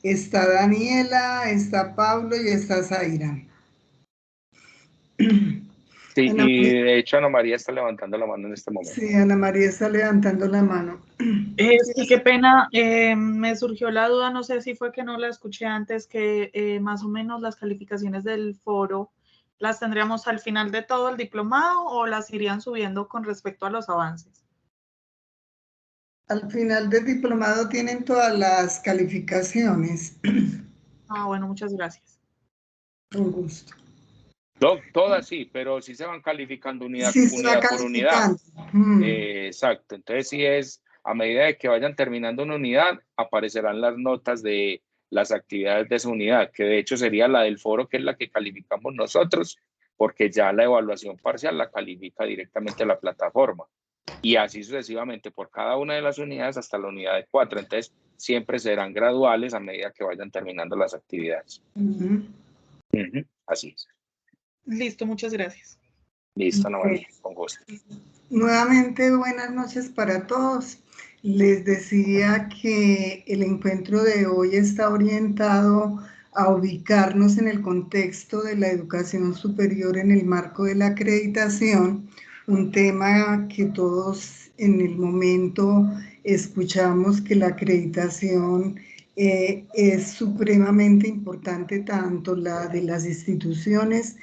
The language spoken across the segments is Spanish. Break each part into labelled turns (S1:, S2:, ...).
S1: Está Daniela, está Pablo y está Zaira.
S2: Sí,
S1: Ana
S2: y
S1: María,
S2: de hecho Ana María está levantando la mano en este momento.
S1: sí, Ana María está levantando la mano.
S3: Sí, qué pena, me surgió la duda, no sé si fue que no la escuché antes, que más o menos las calificaciones del foro las tendríamos al final de todo el diplomado o las irían subiendo con respecto a los avances.
S1: Al final del diplomado tienen todas las calificaciones.
S2: Ah,
S3: bueno, muchas gracias.
S1: Con gusto.
S2: Todas sí, pero sí se van calificando unidad,
S1: Sí, se va
S2: unidad por unidad.
S1: calificando.
S2: Exacto, entonces sí es, a medida de que vayan terminando una unidad, aparecerán las notas de las actividades de esa unidad, que de hecho sería la del foro, que es la que calificamos nosotros, porque ya la evaluación parcial la califica directamente la plataforma. Y así sucesivamente por cada una de las unidades hasta la unidad de 4. Entonces siempre serán graduales a medida que vayan terminando las actividades. Así es.
S3: Listo, muchas gracias.
S2: Listo, Ana María, con gusto.
S1: Nuevamente, buenas noches para todos. Les decía que el encuentro de hoy está orientado a ubicarnos en el contexto de la educación superior en el marco de la acreditación, un tema que todos en el momento escuchamos que la acreditación es supremamente importante, tanto la de las instituciones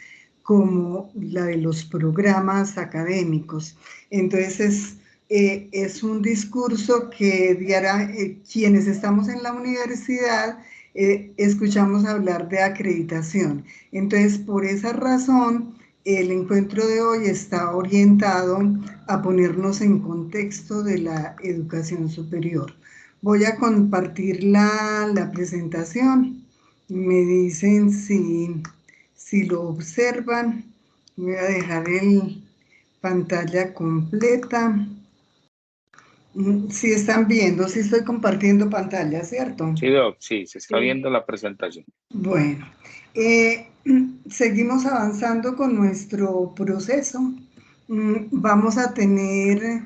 S1: como la de los programas académicos. Entonces, es un discurso que quienes estamos en la universidad escuchamos hablar de acreditación. Entonces, por esa razón, el encuentro de hoy está orientado a ponernos en contexto de la educación superior. Voy a compartir la presentación. Me dicen si lo observan. Voy a dejar el pantalla completa. Si están viendo, si estoy compartiendo pantalla, ¿cierto?
S2: Sí, Doc, sí, se está viendo la presentación.
S1: Bueno, seguimos avanzando con nuestro proceso. Vamos a tener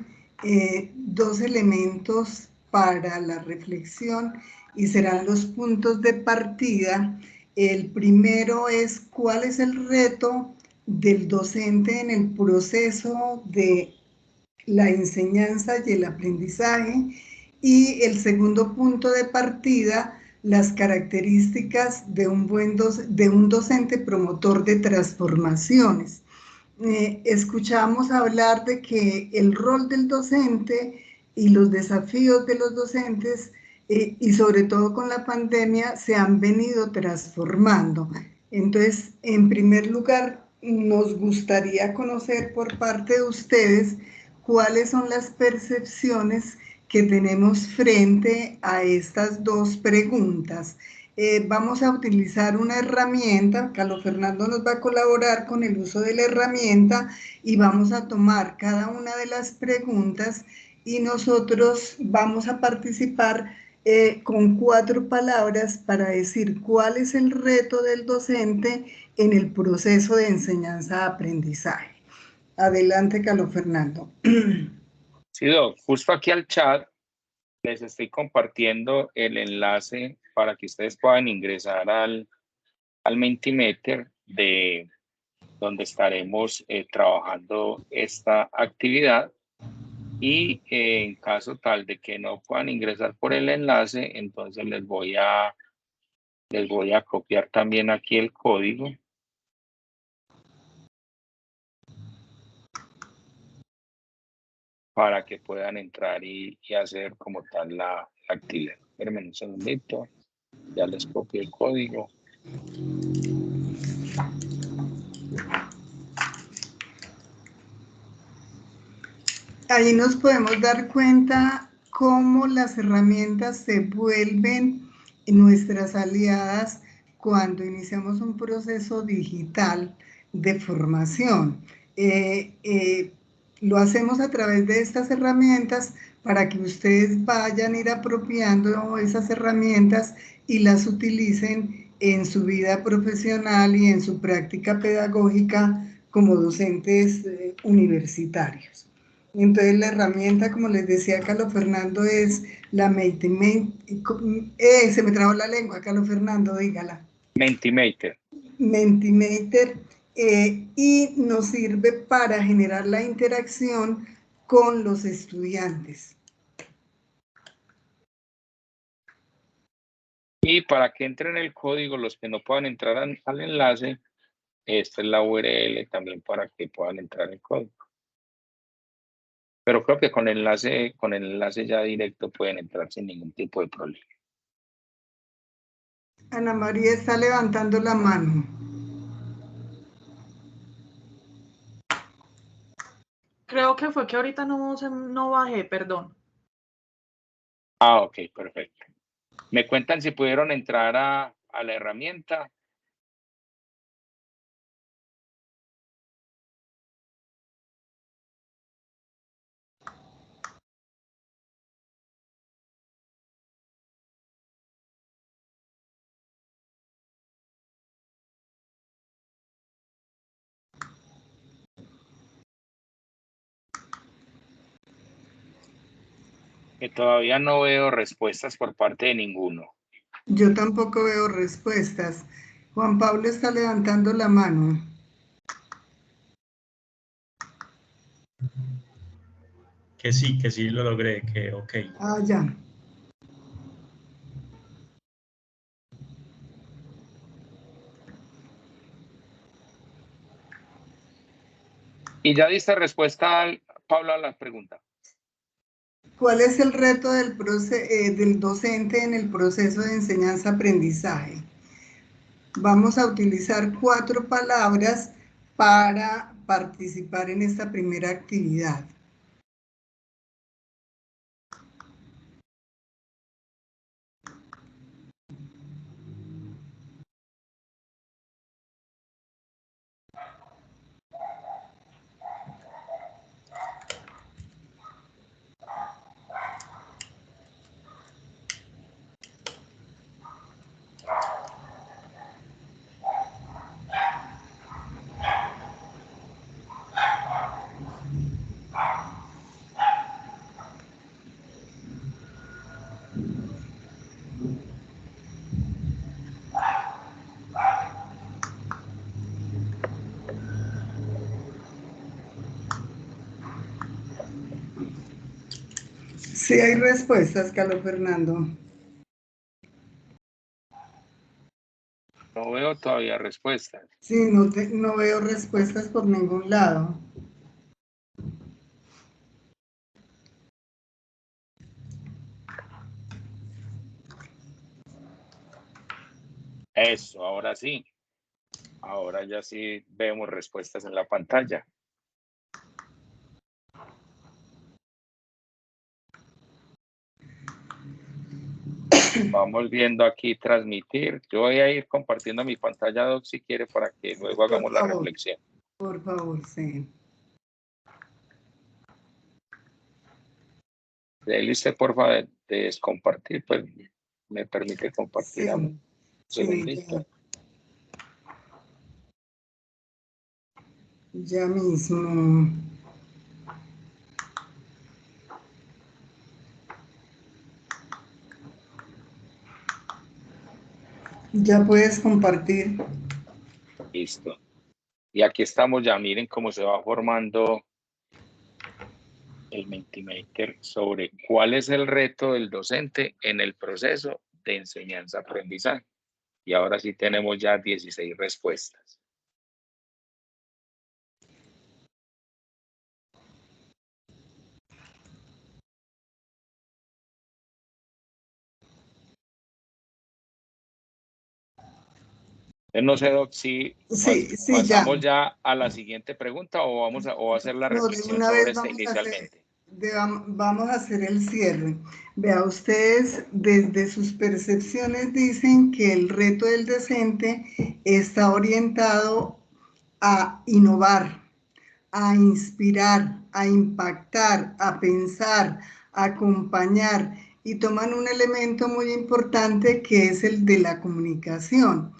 S1: dos elementos para la reflexión y serán los puntos de partida. El primero es cuál es el reto del docente en el proceso de la enseñanza y el aprendizaje. Y el segundo punto de partida, las características de un docente promotor de transformaciones. Escuchamos hablar de que el rol del docente y los desafíos de los docentes y sobre todo con la pandemia se han venido transformando. Entonces, en primer lugar, nos gustaría conocer por parte de ustedes cuáles son las percepciones que tenemos frente a estas dos preguntas. Vamos a utilizar una herramienta, Carlos Fernando nos va a colaborar con el uso de la herramienta y vamos a tomar cada una de las preguntas y nosotros vamos a participar con 4 palabras para decir cuál es el reto del docente en el proceso de enseñanza-aprendizaje. Adelante, Carlos Fernando.
S2: Sí, Doc, justo aquí al chat les estoy compartiendo el enlace para que ustedes puedan ingresar al Mentimeter de donde estaremos trabajando esta actividad y en caso tal de que no puedan ingresar por el enlace, entonces les voy a copiar también aquí el código para que puedan entrar y hacer como tal la actividad. Espérenme un segundito, ya les copio el código.
S1: Ahí nos podemos dar cuenta cómo las herramientas se vuelven nuestras aliadas cuando iniciamos un proceso digital de formación. Lo hacemos a través de estas herramientas para que ustedes vayan a ir apropiando esas herramientas y las utilicen en su vida profesional y en su práctica pedagógica como docentes universitarios. Entonces la herramienta, como les decía Carlos Fernando, es la Mentimeter. Se me trabó la lengua, Carlos Fernando, dígala.
S2: Mentimeter.
S1: Mentimeter, y nos sirve para generar la interacción con los estudiantes.
S2: Y para que entren el código, los que no puedan entrar al enlace, esta es la URL también para que puedan entrar el código. Pero creo que con el enlace ya directo pueden entrar sin ningún tipo de problema.
S1: Ana María está levantando la mano.
S3: Creo que fue que ahorita no bajé, perdón.
S2: Ah, ok, perfecto. ¿Me cuentan si pudieron entrar a la herramienta? Que todavía no veo respuestas por parte de ninguno.
S1: Yo tampoco veo respuestas. Juan Pablo está levantando la mano.
S4: Que sí lo logré, que ok.
S1: Ah, ya.
S2: Y ya diste respuesta, Pablo, a la pregunta.
S1: ¿Cuál es el reto del docente en el proceso de enseñanza-aprendizaje? Vamos a utilizar 4 palabras para participar en esta primera actividad. Sí hay respuestas, Carlos Fernando.
S2: No veo todavía respuestas.
S1: Sí, no veo respuestas por ningún lado.
S2: Eso, ahora sí. Ahora ya sí vemos respuestas en la pantalla. Vamos viendo aquí transmitir. Yo voy a ir compartiendo mi pantalla, Doc, si quiere, para que luego hagamos la reflexión.
S1: Por favor, sí.
S2: Dele usted, por favor, de descompartir, pues me permite compartir a mí.
S1: Sí, ya mismo. Ya puedes compartir.
S2: Listo. Y aquí estamos ya, miren cómo se va formando el Mentimeter sobre cuál es el reto del docente en el proceso de enseñanza-aprendizaje. Y ahora sí tenemos ya 16 respuestas. No sé, Doc, si pasamos ya a la siguiente pregunta o vamos a hacer la reflexión sobre esta inicialmente.
S1: Vamos a hacer el cierre. Vea, ustedes desde sus percepciones dicen que el reto del docente está orientado a innovar, a inspirar, a impactar, a pensar, a acompañar, y toman un elemento muy importante que es el de la comunicación.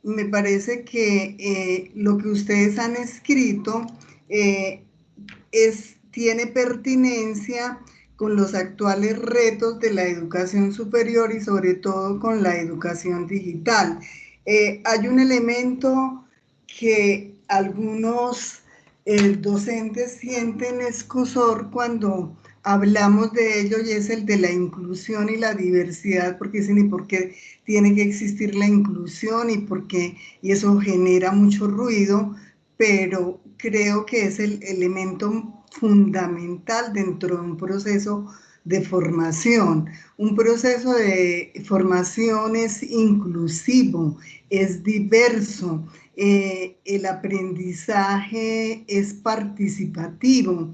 S1: Me parece que lo que ustedes han escrito es tiene pertinencia con los actuales retos de la educación superior y sobre todo con la educación digital. Hay un elemento que algunos docentes sienten escosor cuando hablamos de ello, y es el de la inclusión y la diversidad, porque dicen, ¿y por qué tiene que existir la inclusión? Y eso genera mucho ruido, pero creo que es el elemento fundamental dentro de un proceso de formación. Un proceso de formación es inclusivo, es diverso, el aprendizaje es participativo.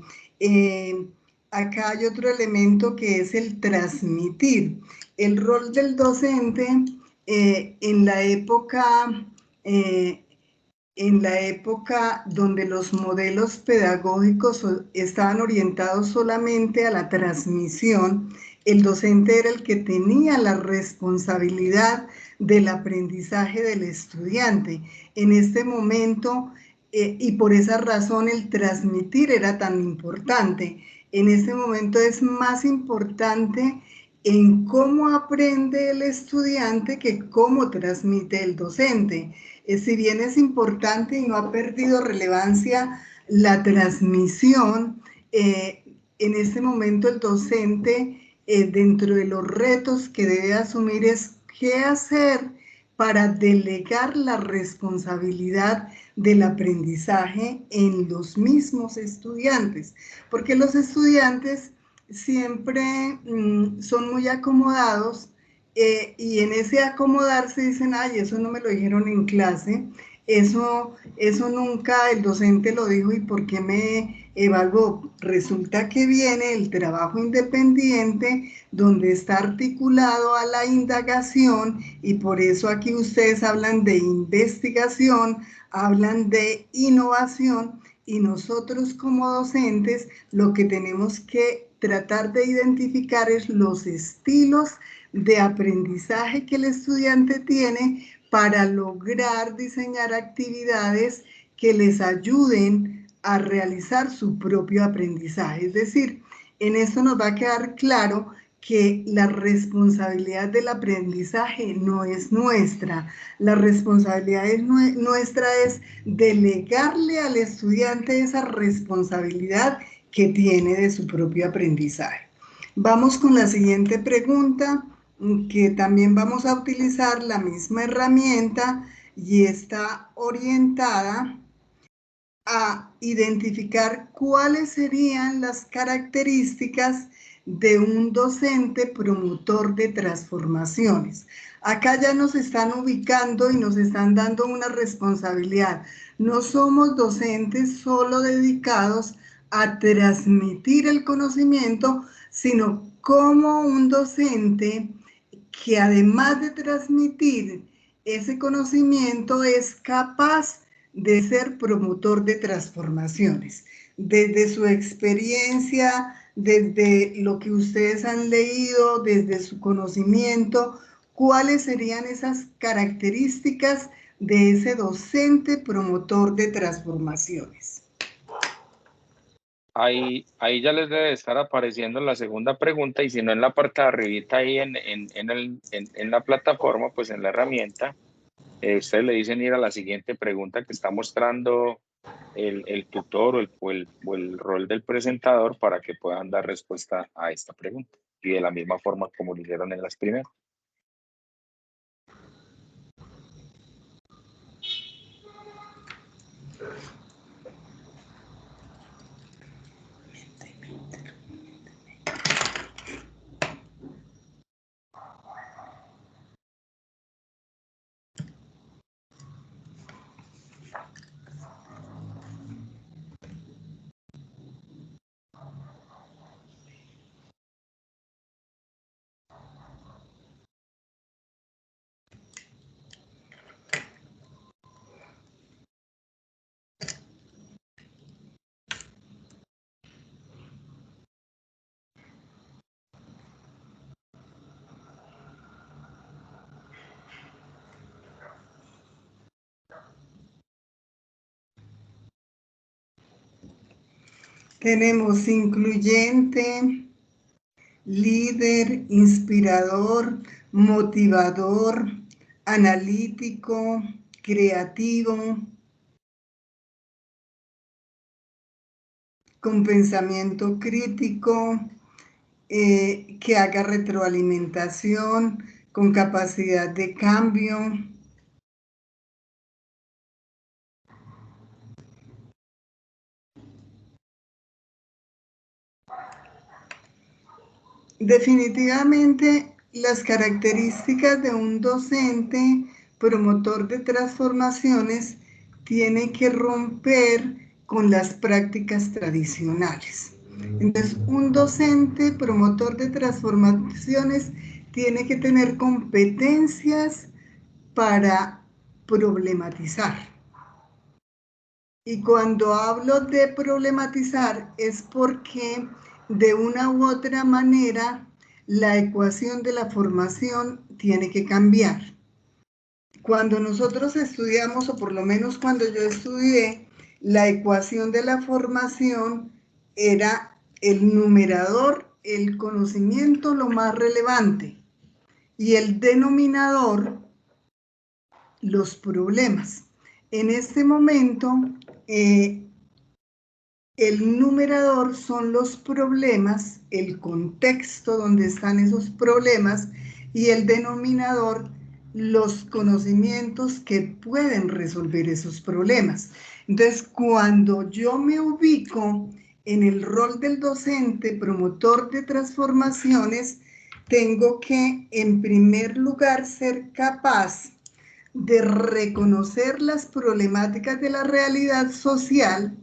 S1: Acá hay otro elemento que es el transmitir. El rol del docente en la época donde los modelos pedagógicos estaban orientados solamente a la transmisión, el docente era el que tenía la responsabilidad del aprendizaje del estudiante. En este momento, y por esa razón el transmitir era tan importante, en este momento es más importante en cómo aprende el estudiante que cómo transmite el docente. Si bien es importante y no ha perdido relevancia la transmisión, en este momento el docente, dentro de los retos que debe asumir, es qué hacer para delegar la responsabilidad del aprendizaje en los mismos estudiantes, porque los estudiantes siempre son muy acomodados, y en ese acomodarse dicen, ay, eso no me lo dijeron en clase, eso nunca el docente lo dijo, ¿y por qué me evaluó? Resulta que viene el trabajo independiente, donde está articulado a la indagación, y por eso aquí ustedes hablan de investigación, hablan de innovación, y nosotros como docentes lo que tenemos que tratar de identificar es los estilos de aprendizaje que el estudiante tiene para lograr diseñar actividades que les ayuden a realizar su propio aprendizaje. Es decir, en esto nos va a quedar claro que la responsabilidad del aprendizaje no es nuestra. La responsabilidad nuestra es delegarle al estudiante esa responsabilidad que tiene de su propio aprendizaje. Vamos con la siguiente pregunta, que también vamos a utilizar la misma herramienta y está orientada a identificar cuáles serían las características de un docente promotor de transformaciones. Acá ya nos están ubicando y nos están dando una responsabilidad. No somos docentes solo dedicados a transmitir el conocimiento, sino como un docente que además de transmitir ese conocimiento es capaz de ser promotor de transformaciones. Desde su experiencia, desde lo que ustedes han leído, desde su conocimiento, ¿cuáles serían esas características de ese docente promotor de transformaciones?
S2: Ahí ya les debe estar apareciendo la segunda pregunta, y si no, en la parte de arribita ahí en la plataforma, pues en la herramienta, ustedes le dicen ir a la siguiente pregunta que está mostrando el tutor o el rol del presentador, para que puedan dar respuesta a esta pregunta, y de la misma forma como lo hicieron en las primeras.
S1: Tenemos incluyente, líder, inspirador, motivador, analítico, creativo, con pensamiento crítico, que haga retroalimentación, con capacidad de cambio. Definitivamente, las características de un docente promotor de transformaciones tiene que romper con las prácticas tradicionales. Entonces, un docente promotor de transformaciones tiene que tener competencias para problematizar. Y cuando hablo de problematizar es porque de una u otra manera la ecuación de la formación tiene que cambiar. Cuando nosotros estudiamos, o por lo menos cuando yo estudié, la ecuación de la formación era el numerador, el conocimiento, lo más relevante, y el denominador, los problemas. En este momento, el numerador son los problemas, el contexto donde están esos problemas, y el denominador, los conocimientos que pueden resolver esos problemas. Entonces, cuando yo me ubico en el rol del docente promotor de transformaciones, tengo que, en primer lugar, ser capaz de reconocer las problemáticas de la realidad social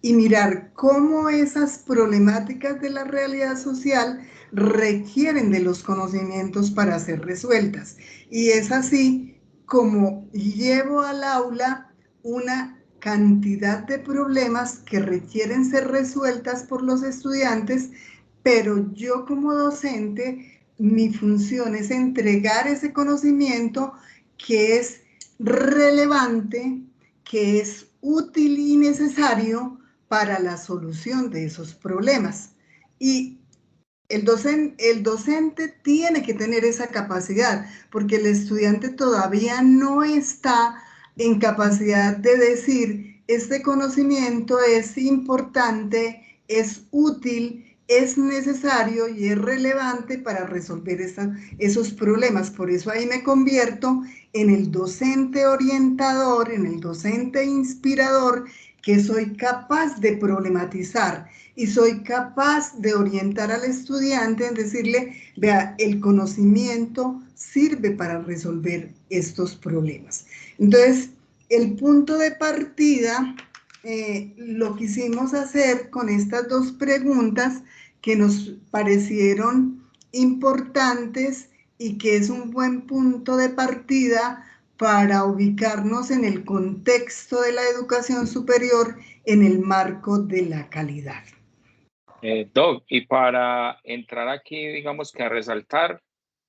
S1: y mirar cómo esas problemáticas de la realidad social requieren de los conocimientos para ser resueltas. Y es así como llevo al aula una cantidad de problemas que requieren ser resueltas por los estudiantes, pero yo como docente, mi función es entregar ese conocimiento que es relevante, que es útil y necesario para la solución de esos problemas. Y el docente tiene que tener esa capacidad, porque el estudiante todavía no está en capacidad de decir, este conocimiento es importante, es útil, es necesario y es relevante para resolver esos problemas. Por eso ahí me convierto en el docente orientador, en el docente inspirador, que soy capaz de problematizar y soy capaz de orientar al estudiante en decirle, vea, el conocimiento sirve para resolver estos problemas. Entonces, el punto de partida lo quisimos hacer con estas dos preguntas que nos parecieron importantes y que es un buen punto de partida para ubicarnos en el contexto de la educación superior en el marco de la calidad.
S2: Doc, y para entrar aquí, digamos que a resaltar,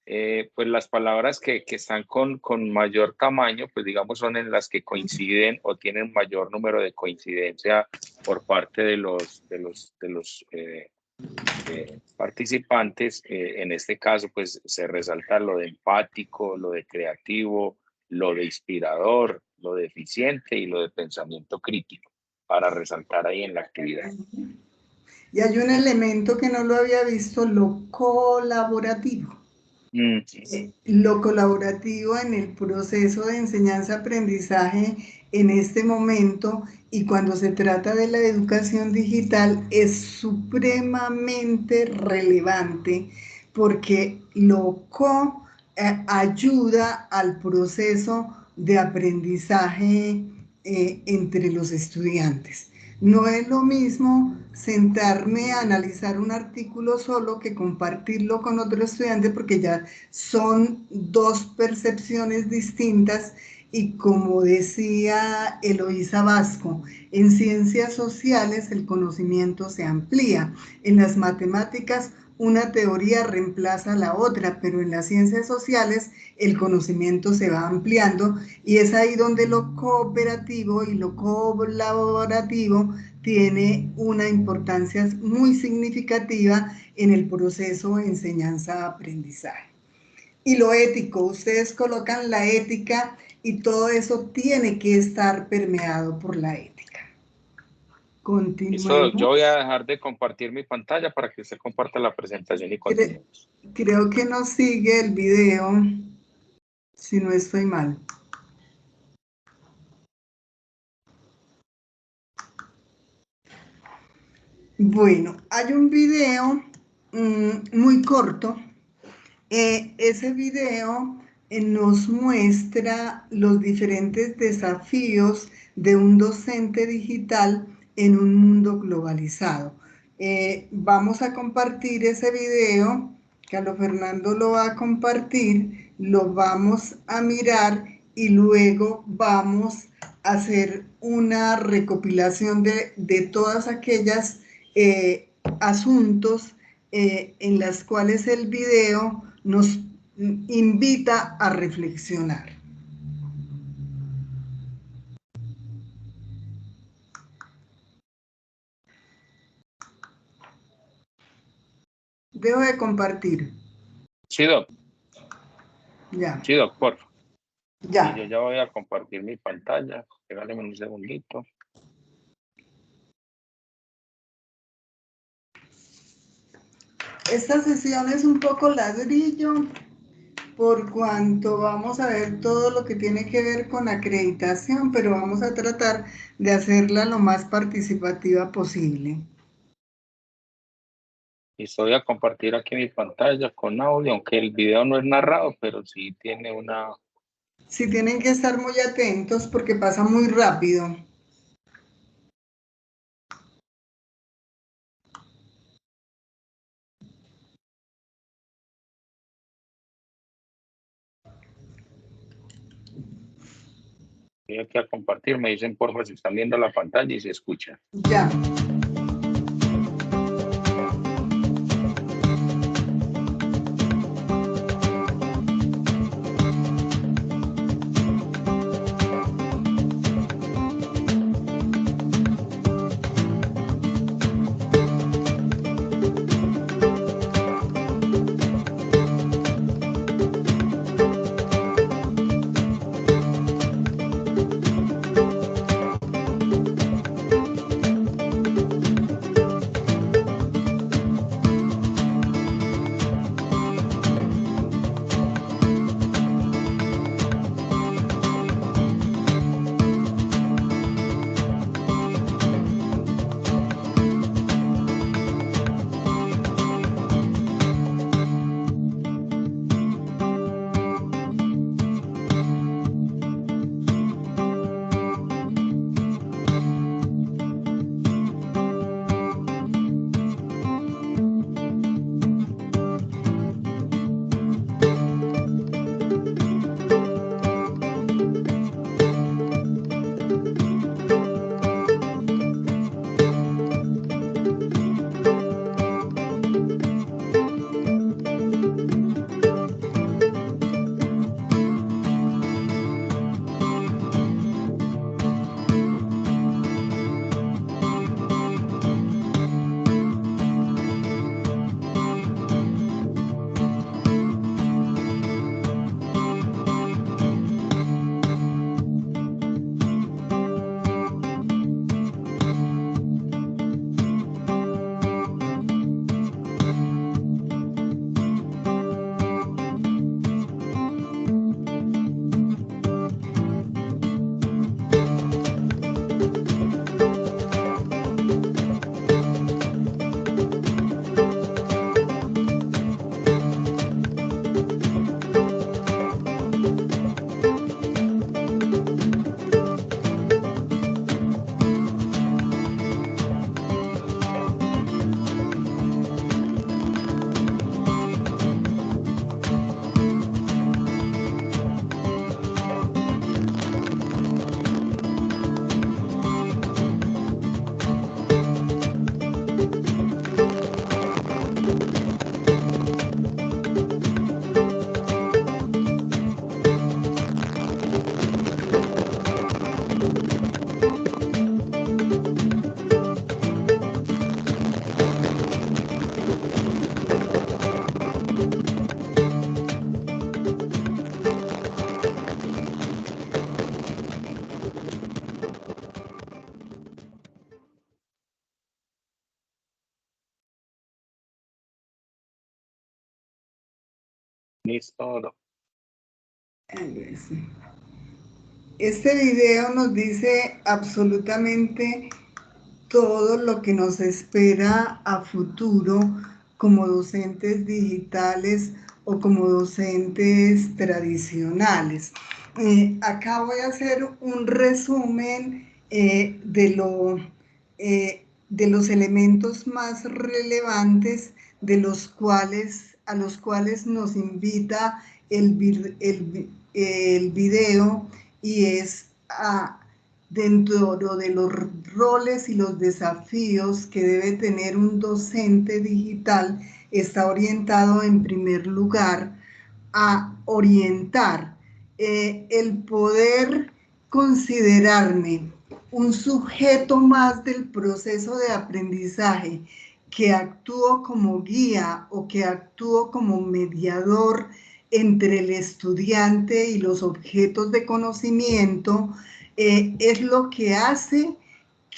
S2: pues las palabras que están con mayor tamaño, pues digamos son en las que coinciden o tienen mayor número de coincidencia por parte de los participantes. En este caso, pues se resalta lo de empático, lo de creativo, lo de inspirador, lo de eficiente y lo de pensamiento crítico, para resaltar ahí en la actividad.
S1: Y hay un elemento que no lo había visto, lo colaborativo. Lo colaborativo en el proceso de enseñanza-aprendizaje en este momento y cuando se trata de la educación digital es supremamente relevante porque lo ayuda al proceso de aprendizaje entre los estudiantes. No es lo mismo sentarme a analizar un artículo solo que compartirlo con otro estudiante porque ya son dos percepciones distintas y como decía Eloísa Vasco, en ciencias sociales el conocimiento se amplía, en las matemáticas una teoría reemplaza a la otra, pero en las ciencias sociales el conocimiento se va ampliando y es ahí donde lo cooperativo y lo colaborativo tiene una importancia muy significativa en el proceso de enseñanza-aprendizaje. Y lo ético, ustedes colocan la ética y todo eso tiene que estar permeado por la ética. Continuemos.
S2: Yo voy a dejar de compartir mi pantalla para que usted comparta la presentación y continuemos.
S1: Creo que no sigue el video, si no estoy mal. Bueno, hay un video muy corto. Ese video nos muestra los diferentes desafíos de un docente digital en un mundo globalizado. Vamos a compartir ese video, Carlos Fernando lo va a compartir, lo vamos a mirar y luego vamos a hacer una recopilación de todas aquellas asuntos en las cuales el video nos invita a reflexionar. Dejo de compartir.
S2: Sí, Doc.
S1: Ya.
S2: Sí, Doc, por favor.
S1: Ya.
S2: Y yo ya voy a compartir mi pantalla. Regáleme un segundito.
S1: Esta sesión es un poco ladrillo por cuanto vamos a ver todo lo que tiene que ver con acreditación, pero vamos a tratar de hacerla lo más participativa posible.
S2: Y voy a compartir aquí mi pantalla con audio, aunque el video no es narrado, pero sí tiene una...
S1: Sí, tienen que estar muy atentos porque pasa muy rápido.
S2: Voy aquí a compartir, me dicen por favor si están viendo la pantalla y se escucha.
S1: Ya.
S2: Listo.
S1: Este video nos dice absolutamente todo lo que nos espera a futuro como docentes digitales o como docentes tradicionales. Acá voy a hacer un resumen de los elementos más relevantes a los cuales nos invita el video, y es dentro de los roles y los desafíos que debe tener un docente digital. Está orientado en primer lugar a orientar el poder considerarme un sujeto más del proceso de aprendizaje, que actúo como guía o que actúo como mediador entre el estudiante y los objetos de conocimiento. Es lo que hace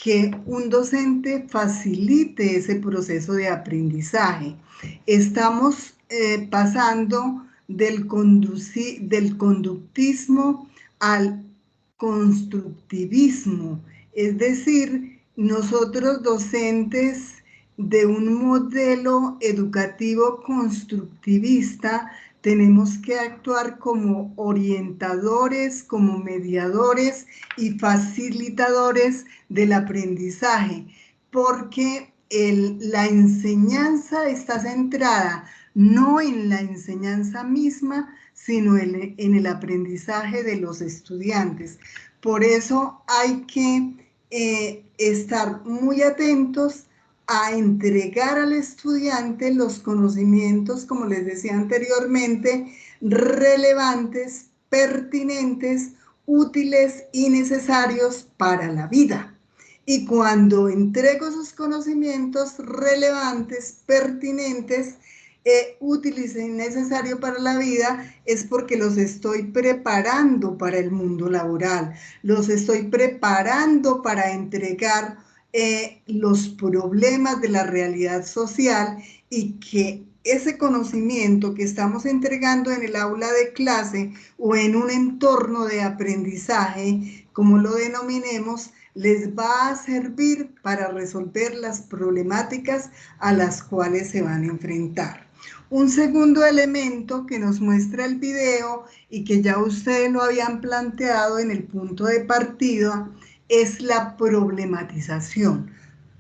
S1: que un docente facilite ese proceso de aprendizaje. Estamos pasando del conductismo al constructivismo, es decir, nosotros docentes de un modelo educativo constructivista tenemos que actuar como orientadores, como mediadores y facilitadores del aprendizaje, porque la enseñanza está centrada no en la enseñanza misma, sino en el aprendizaje de los estudiantes. Por eso hay que estar muy atentos a entregar al estudiante los conocimientos, como les decía anteriormente, relevantes, pertinentes, útiles y necesarios para la vida. Y cuando entrego esos conocimientos relevantes, pertinentes, útiles y necesarios para la vida, es porque los estoy preparando para el mundo laboral, los estoy preparando para entregar los problemas de la realidad social, y que ese conocimiento que estamos entregando en el aula de clase o en un entorno de aprendizaje, como lo denominemos, les va a servir para resolver las problemáticas a las cuales se van a enfrentar. Un segundo elemento que nos muestra el video y que ya ustedes lo habían planteado en el punto de partida es la problematización.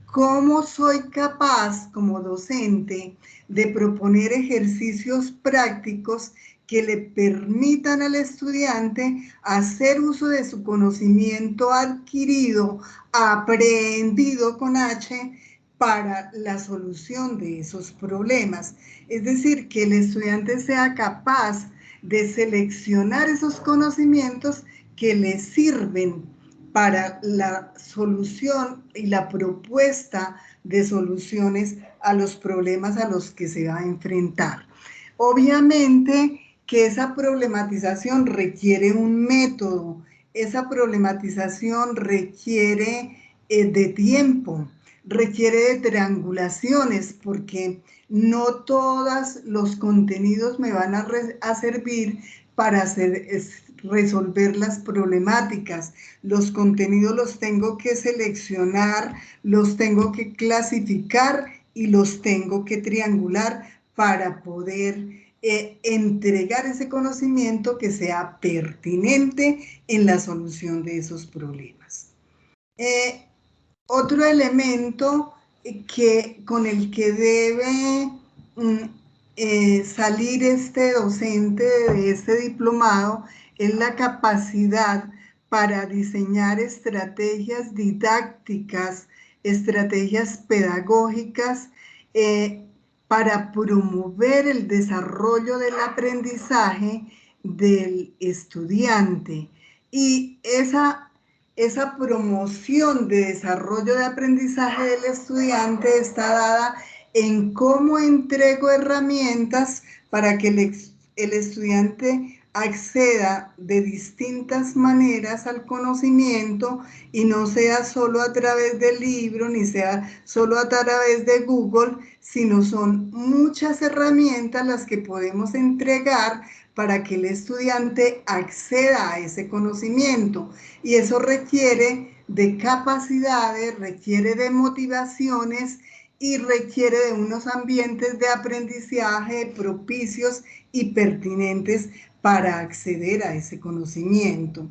S1: ¿Cómo soy capaz como docente de proponer ejercicios prácticos que le permitan al estudiante hacer uso de su conocimiento adquirido, aprendido con H, para la solución de esos problemas? Es decir, que el estudiante sea capaz de seleccionar esos conocimientos que le sirven para la solución y la propuesta de soluciones a los problemas a los que se va a enfrentar. Obviamente que esa problematización requiere un método, esa problematización requiere de tiempo, requiere de triangulaciones, porque no todos los contenidos me van a servir para resolver las problemáticas. Los contenidos los tengo que seleccionar, los tengo que clasificar y los tengo que triangular para poder entregar ese conocimiento que sea pertinente en la solución de esos problemas. Otro elemento con el que debe salir este docente de este diplomado es la capacidad para diseñar estrategias didácticas, estrategias pedagógicas, para promover el desarrollo del aprendizaje del estudiante. Y esa promoción de desarrollo de aprendizaje del estudiante está dada en cómo entrego herramientas para que el estudiante acceda de distintas maneras al conocimiento y no sea solo a través del libro, ni sea solo a través de Google, sino son muchas herramientas las que podemos entregar para que el estudiante acceda a ese conocimiento. Y eso requiere de capacidades, requiere de motivaciones y requiere de unos ambientes de aprendizaje propicios y pertinentes para acceder a ese conocimiento.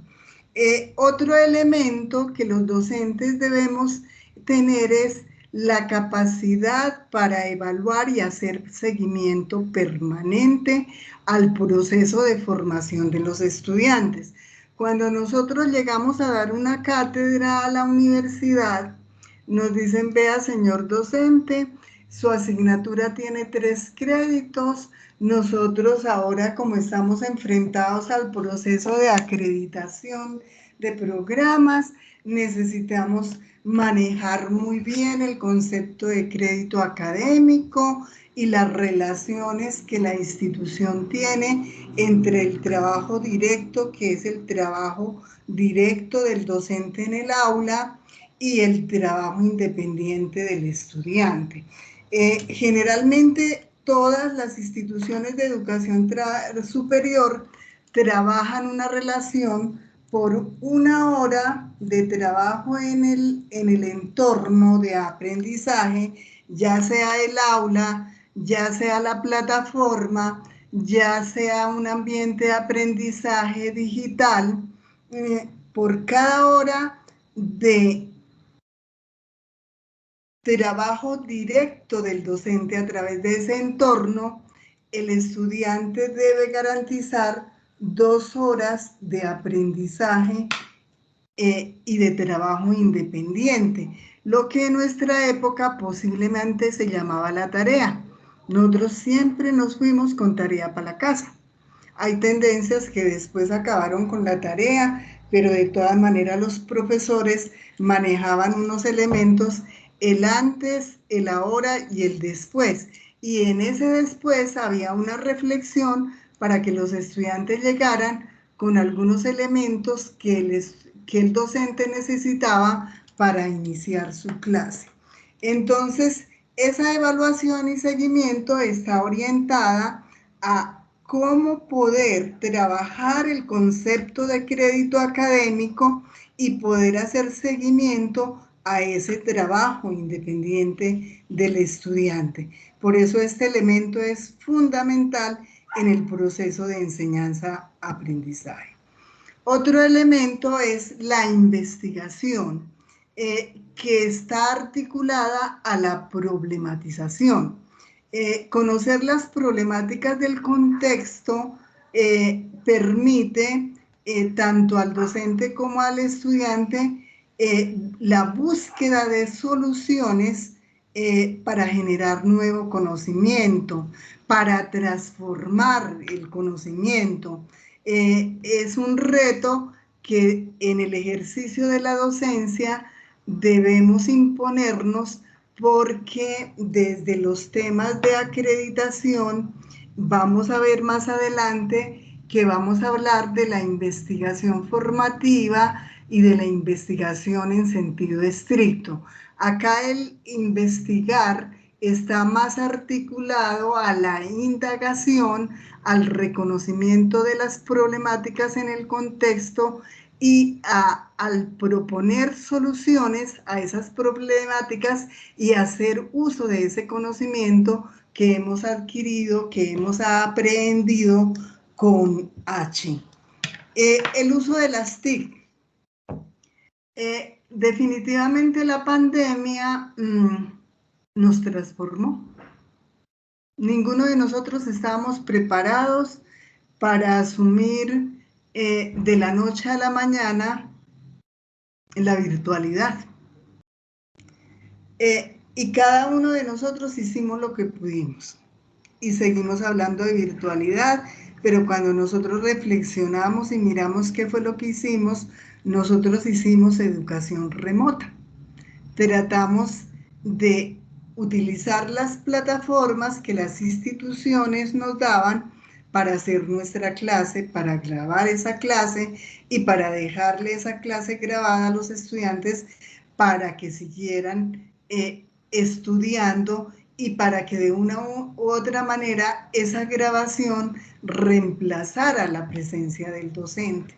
S1: Otro elemento que los docentes debemos tener es la capacidad para evaluar y hacer seguimiento permanente al proceso de formación de los estudiantes. Cuando nosotros llegamos a dar una cátedra a la universidad, nos dicen, vea, señor docente, su asignatura tiene 3 créditos. Nosotros ahora, como estamos enfrentados al proceso de acreditación de programas, necesitamos manejar muy bien el concepto de crédito académico y las relaciones que la institución tiene entre el trabajo directo, que es el trabajo directo del docente en el aula, y el trabajo independiente del estudiante. Generalmente todas las instituciones de educación superior trabajan una relación por 1 hora de trabajo en el entorno de aprendizaje, ya sea el aula, ya sea la plataforma, ya sea un ambiente de aprendizaje digital. Por cada hora de trabajo directo del docente a través de ese entorno, el estudiante debe garantizar 2 horas de aprendizaje y de trabajo independiente, lo que en nuestra época posiblemente se llamaba la tarea. Nosotros siempre nos fuimos con tarea para la casa. Hay tendencias que después acabaron con la tarea, pero de todas maneras los profesores manejaban unos elementos, el antes, el ahora y el después. Y en ese después había una reflexión para que los estudiantes llegaran con algunos elementos que el docente necesitaba para iniciar su clase. Entonces, esa evaluación y seguimiento está orientada a cómo poder trabajar el concepto de crédito académico y poder hacer seguimiento a ese trabajo independiente del estudiante. Por eso este elemento es fundamental en el proceso de enseñanza-aprendizaje. Otro elemento es la investigación, que está articulada a la problematización. Conocer las problemáticas del contexto permite tanto al docente como al estudiante la búsqueda de soluciones para generar nuevo conocimiento, para transformar el conocimiento. Es un reto que en el ejercicio de la docencia debemos imponernos, porque desde los temas de acreditación vamos a ver más adelante que vamos a hablar de la investigación formativa y de la investigación en sentido estricto. Acá el investigar está más articulado a la indagación, al reconocimiento de las problemáticas en el contexto y al proponer soluciones a esas problemáticas y hacer uso de ese conocimiento que hemos adquirido, que hemos aprendido con H. El uso de las TIC. Definitivamente la pandemia nos transformó. Ninguno de nosotros estábamos preparados para asumir de la noche a la mañana la virtualidad. Y cada uno de nosotros hicimos lo que pudimos. Y seguimos hablando de virtualidad, pero cuando nosotros reflexionamos y miramos qué fue lo que hicimos, nosotros hicimos educación remota. Tratamos de utilizar las plataformas que las instituciones nos daban para hacer nuestra clase, para grabar esa clase y para dejarle esa clase grabada a los estudiantes para que siguieran estudiando y para que de una u otra manera esa grabación reemplazara la presencia del docente.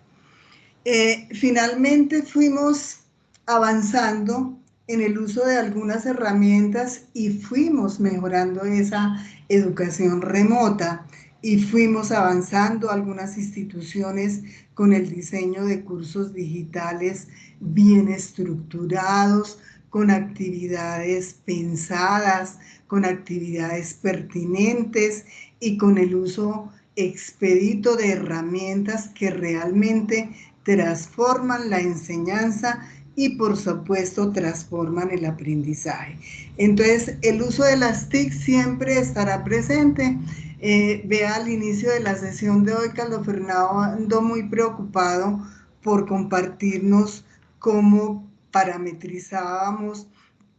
S1: Finalmente fuimos avanzando en el uso de algunas herramientas y fuimos mejorando esa educación remota y fuimos avanzando algunas instituciones con el diseño de cursos digitales bien estructurados, con actividades pensadas, con actividades pertinentes y con el uso expedito de herramientas que realmente transforman la enseñanza y por supuesto transforman el aprendizaje. Entonces el uso de las TIC siempre estará presente. Vea al inicio de la sesión de hoy, Carlos Fernando muy preocupado por compartirnos cómo parametrizábamos,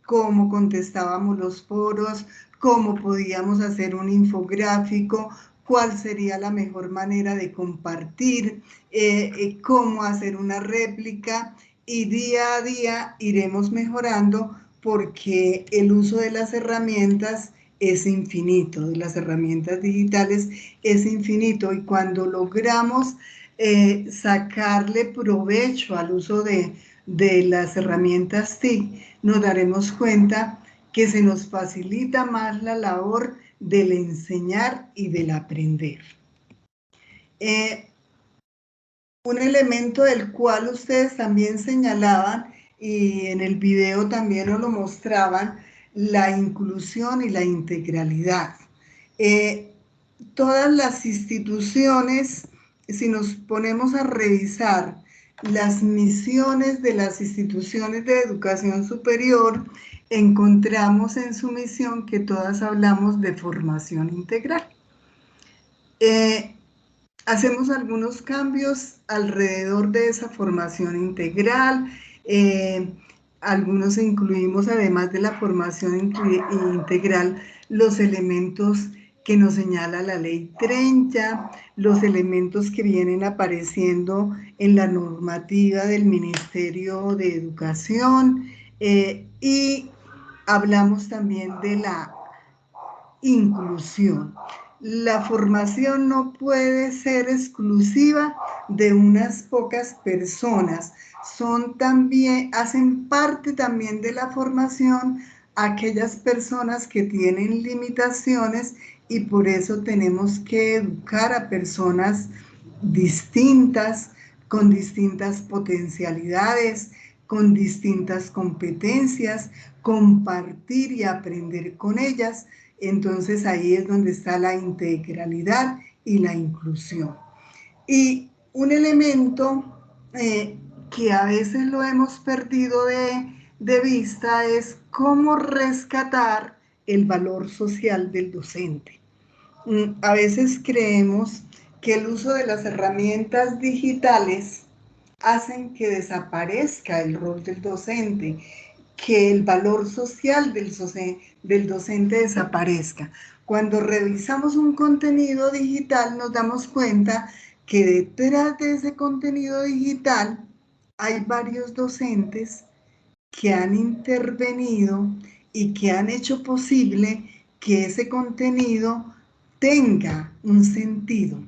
S1: cómo contestábamos los foros, cómo podíamos hacer un infográfico, cuál sería la mejor manera de compartir, cómo hacer una réplica, y día a día iremos mejorando porque el uso de las herramientas es infinito, de las herramientas digitales es infinito, y cuando logramos sacarle provecho al uso de las herramientas TIC, nos daremos cuenta que se nos facilita más la labor del enseñar y del aprender. Un elemento del cual ustedes también señalaban y en el video también nos lo mostraban, la inclusión y la integralidad. Todas las instituciones, si nos ponemos a revisar las misiones de las instituciones de educación superior, encontramos en su misión que todas hablamos de formación integral. Hacemos algunos cambios alrededor de esa formación integral, algunos incluimos además de la formación integral los elementos que nos señala la Ley 30, los elementos que vienen apareciendo en la normativa del Ministerio de Educación, y hablamos también de la inclusión. La formación no puede ser exclusiva de unas pocas personas, hacen parte también de la formación aquellas personas que tienen limitaciones, y por eso tenemos que educar a personas distintas, con distintas potencialidades, con distintas competencias, compartir y aprender con ellas. Entonces ahí es donde está la integralidad y la inclusión. Y un elemento que a veces lo hemos perdido de vista es cómo rescatar el valor social del docente. A veces creemos que el uso de las herramientas digitales hacen que desaparezca el rol del docente, que el valor social del docente desaparezca. Cuando revisamos un contenido digital nos damos cuenta que detrás de ese contenido digital hay varios docentes que han intervenido y que han hecho posible que ese contenido tenga un sentido,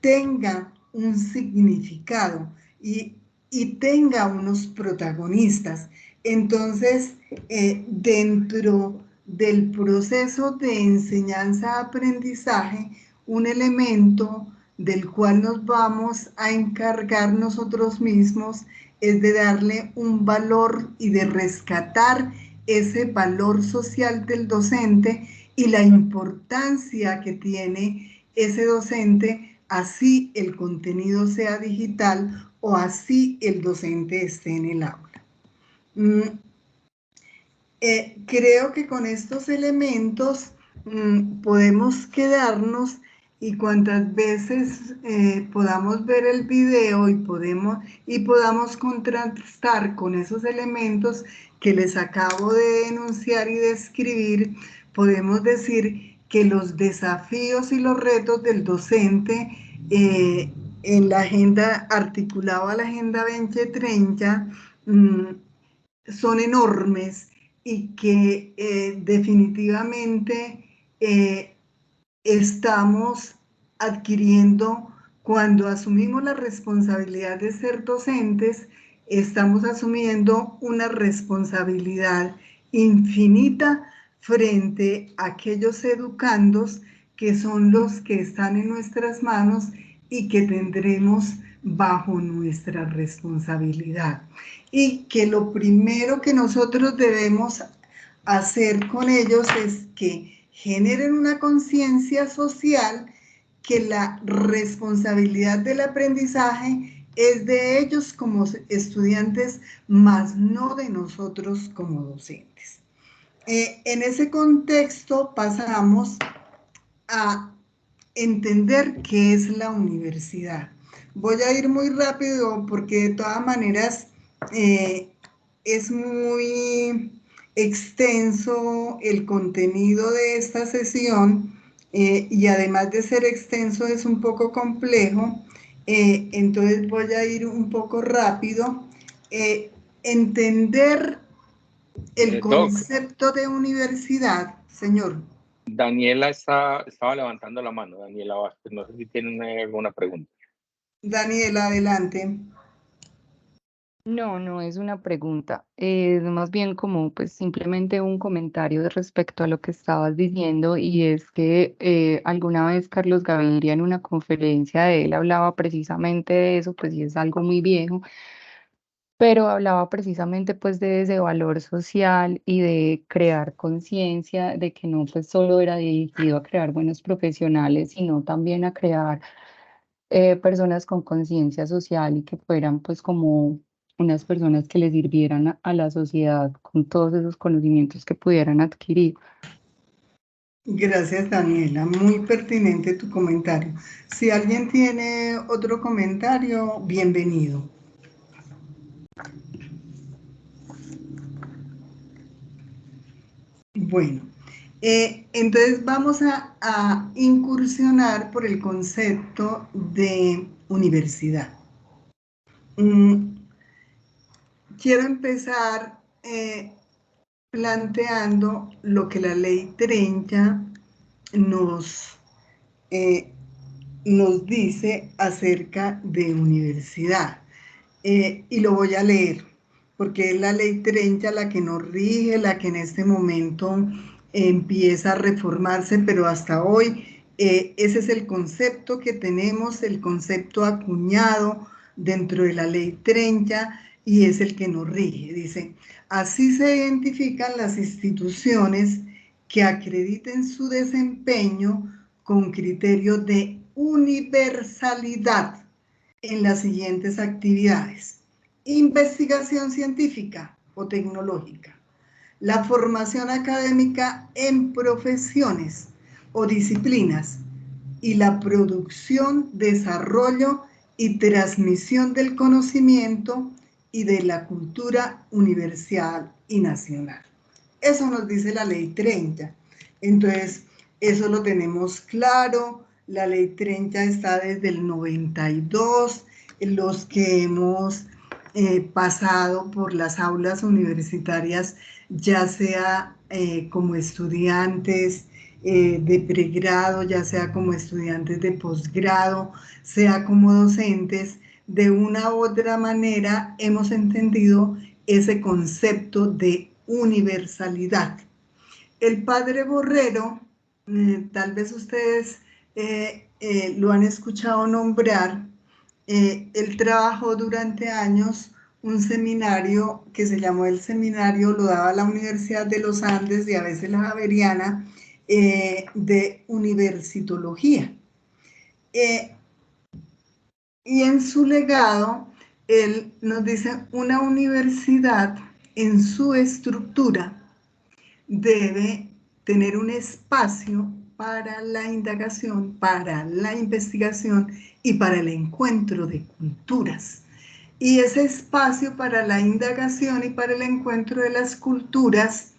S1: tenga un significado y tenga unos protagonistas. Entonces, dentro del proceso de enseñanza-aprendizaje, un elemento del cual nos vamos a encargar nosotros mismos es de darle un valor y de rescatar ese valor social del docente y la importancia que tiene ese docente, así el contenido sea digital o así el docente esté en el aula. Creo que con estos elementos podemos quedarnos, y cuantas veces podamos ver el video y podamos contrastar con esos elementos que les acabo de enunciar y describir, podemos decir que los desafíos y los retos del docente en la agenda, articulado a la Agenda 2030, son enormes y que definitivamente estamos adquiriendo, cuando asumimos la responsabilidad de ser docentes, estamos asumiendo una responsabilidad infinita frente a aquellos educandos que son los que están en nuestras manos y que tendremos bajo nuestra responsabilidad. Y que lo primero que nosotros debemos hacer con ellos es que generen una conciencia social, que la responsabilidad del aprendizaje es de ellos como estudiantes, más no de nosotros como docentes. En ese contexto pasamos a entender qué es la universidad. Voy a ir muy rápido porque de todas maneras es muy extenso el contenido de esta sesión y además de ser extenso es un poco complejo, entonces voy a ir un poco rápido. Entender el concepto de universidad, señor.
S2: Daniela estaba levantando la mano, Daniela Vázquez, no sé si tiene alguna pregunta.
S1: Daniela, adelante.
S5: No es una pregunta, es más bien como pues simplemente un comentario respecto a lo que estabas diciendo, y es que alguna vez Carlos Gaviria en una conferencia de él hablaba precisamente de eso, pues y es algo muy viejo, pero hablaba precisamente pues de ese valor social y de crear conciencia de que no pues solo era dirigido a crear buenos profesionales, sino también a crear personas con conciencia social y que fueran pues como unas personas que les sirvieran a la sociedad con todos esos conocimientos que pudieran adquirir.
S1: Gracias, Daniela. Muy pertinente tu comentario. Si alguien tiene otro comentario, bienvenido. Bueno, entonces vamos a incursionar por el concepto de universidad. Quiero empezar planteando lo que la Ley 30 nos dice acerca de universidad. Y lo voy a leer, porque es la Ley 30 la que nos rige, la que en este momento empieza a reformarse, pero hasta hoy ese es el concepto que tenemos, el concepto acuñado dentro de la Ley 30, y es el que nos rige. Dice: así se identifican las instituciones que acrediten su desempeño con criterio de universalidad en las siguientes actividades: investigación científica o tecnológica, la formación académica en profesiones o disciplinas, y la producción, desarrollo y transmisión del conocimiento y de la cultura universal y nacional. Eso nos dice la Ley 30. Entonces, eso lo tenemos claro. La Ley 30 está desde el 92. Los que hemos pasado por las aulas universitarias, ya sea como estudiantes de pregrado, ya sea como estudiantes de posgrado, sea como docentes, de una u otra manera hemos entendido ese concepto de universalidad. El padre Borrero, tal vez ustedes lo han escuchado nombrar, él trabajó durante años un seminario que se llamó el seminario, lo daba la Universidad de los Andes y a veces la Javeriana, de universitología. Y en su legado, él nos dice: una universidad en su estructura debe tener un espacio para la indagación, para la investigación y para el encuentro de culturas. Y ese espacio para la indagación y para el encuentro de las culturas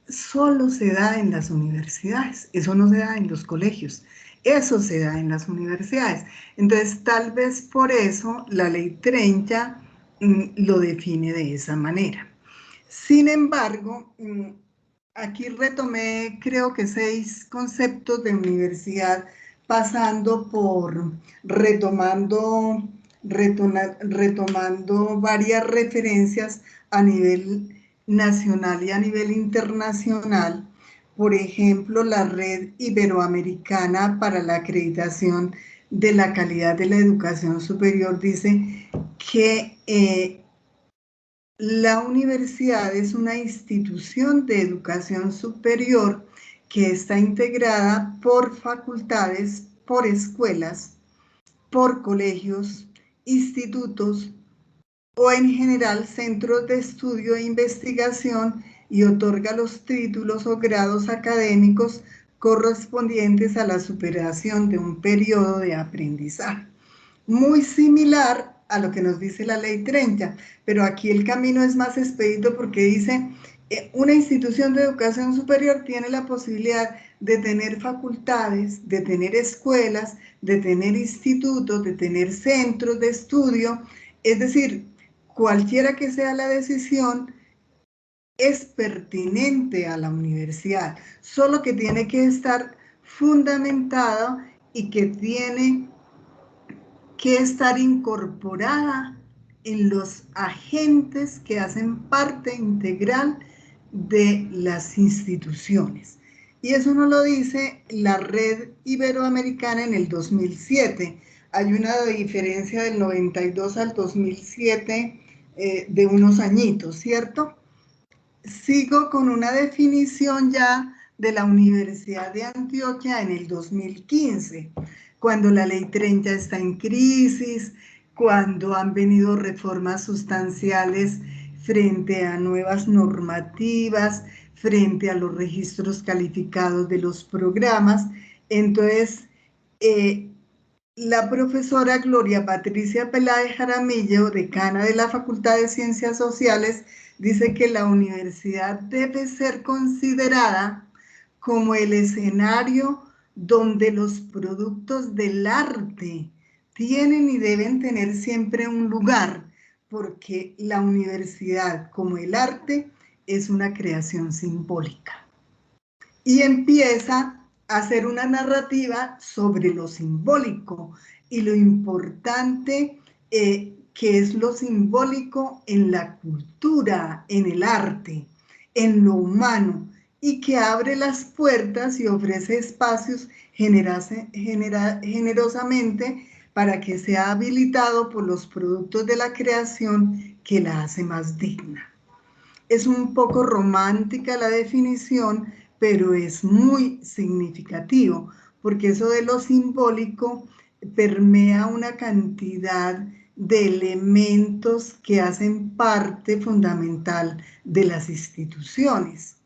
S1: solo se da en las universidades, eso no se da en los colegios, eso se da en las universidades. Entonces, tal vez por eso la ley 30 lo define de esa manera. Sin embargo, aquí retomé creo que 6 conceptos de universidad, pasando por retomando varias referencias a nivel nacional y a nivel internacional. Por ejemplo, la Red Iberoamericana para la Acreditación de la Calidad de la Educación Superior dice que la universidad es una institución de educación superior que está integrada por facultades, por escuelas, por colegios, institutos o en general centros de estudio e investigación, y otorga los títulos o grados académicos correspondientes a la superación de un periodo de aprendizaje. Muy similar a lo que nos dice la ley 30, pero aquí el camino es más expedito porque dice, una institución de educación superior tiene la posibilidad de tener facultades, de tener escuelas, de tener institutos, de tener centros de estudio, es decir, cualquiera que sea la decisión, es pertinente a la universidad, solo que tiene que estar fundamentado y que tiene que estar incorporada en los agentes que hacen parte integral de las instituciones. Y eso nos lo dice la Red Iberoamericana en el 2007. Hay una diferencia del 92 al 2007 de unos añitos, ¿cierto? Sigo con una definición ya de la Universidad de Antioquia en el 2015, cuando la ley 30 está en crisis, cuando han venido reformas sustanciales frente a nuevas normativas, frente a los registros calificados de los programas. Entonces, la profesora Gloria Patricia Peláez Jaramillo, decana de la Facultad de Ciencias Sociales, dice que la universidad debe ser considerada como el escenario donde los productos del arte tienen y deben tener siempre un lugar, porque la universidad, como el arte, es una creación simbólica. Y empieza a hacer una narrativa sobre lo simbólico y lo importante que es lo simbólico en la cultura, en el arte, en lo humano, y que abre las puertas y ofrece espacios generosamente para que sea habilitado por los productos de la creación que la hace más digna. Es un poco romántica la definición, pero es muy significativo, porque eso de lo simbólico permea una cantidad de elementos que hacen parte fundamental de las instituciones.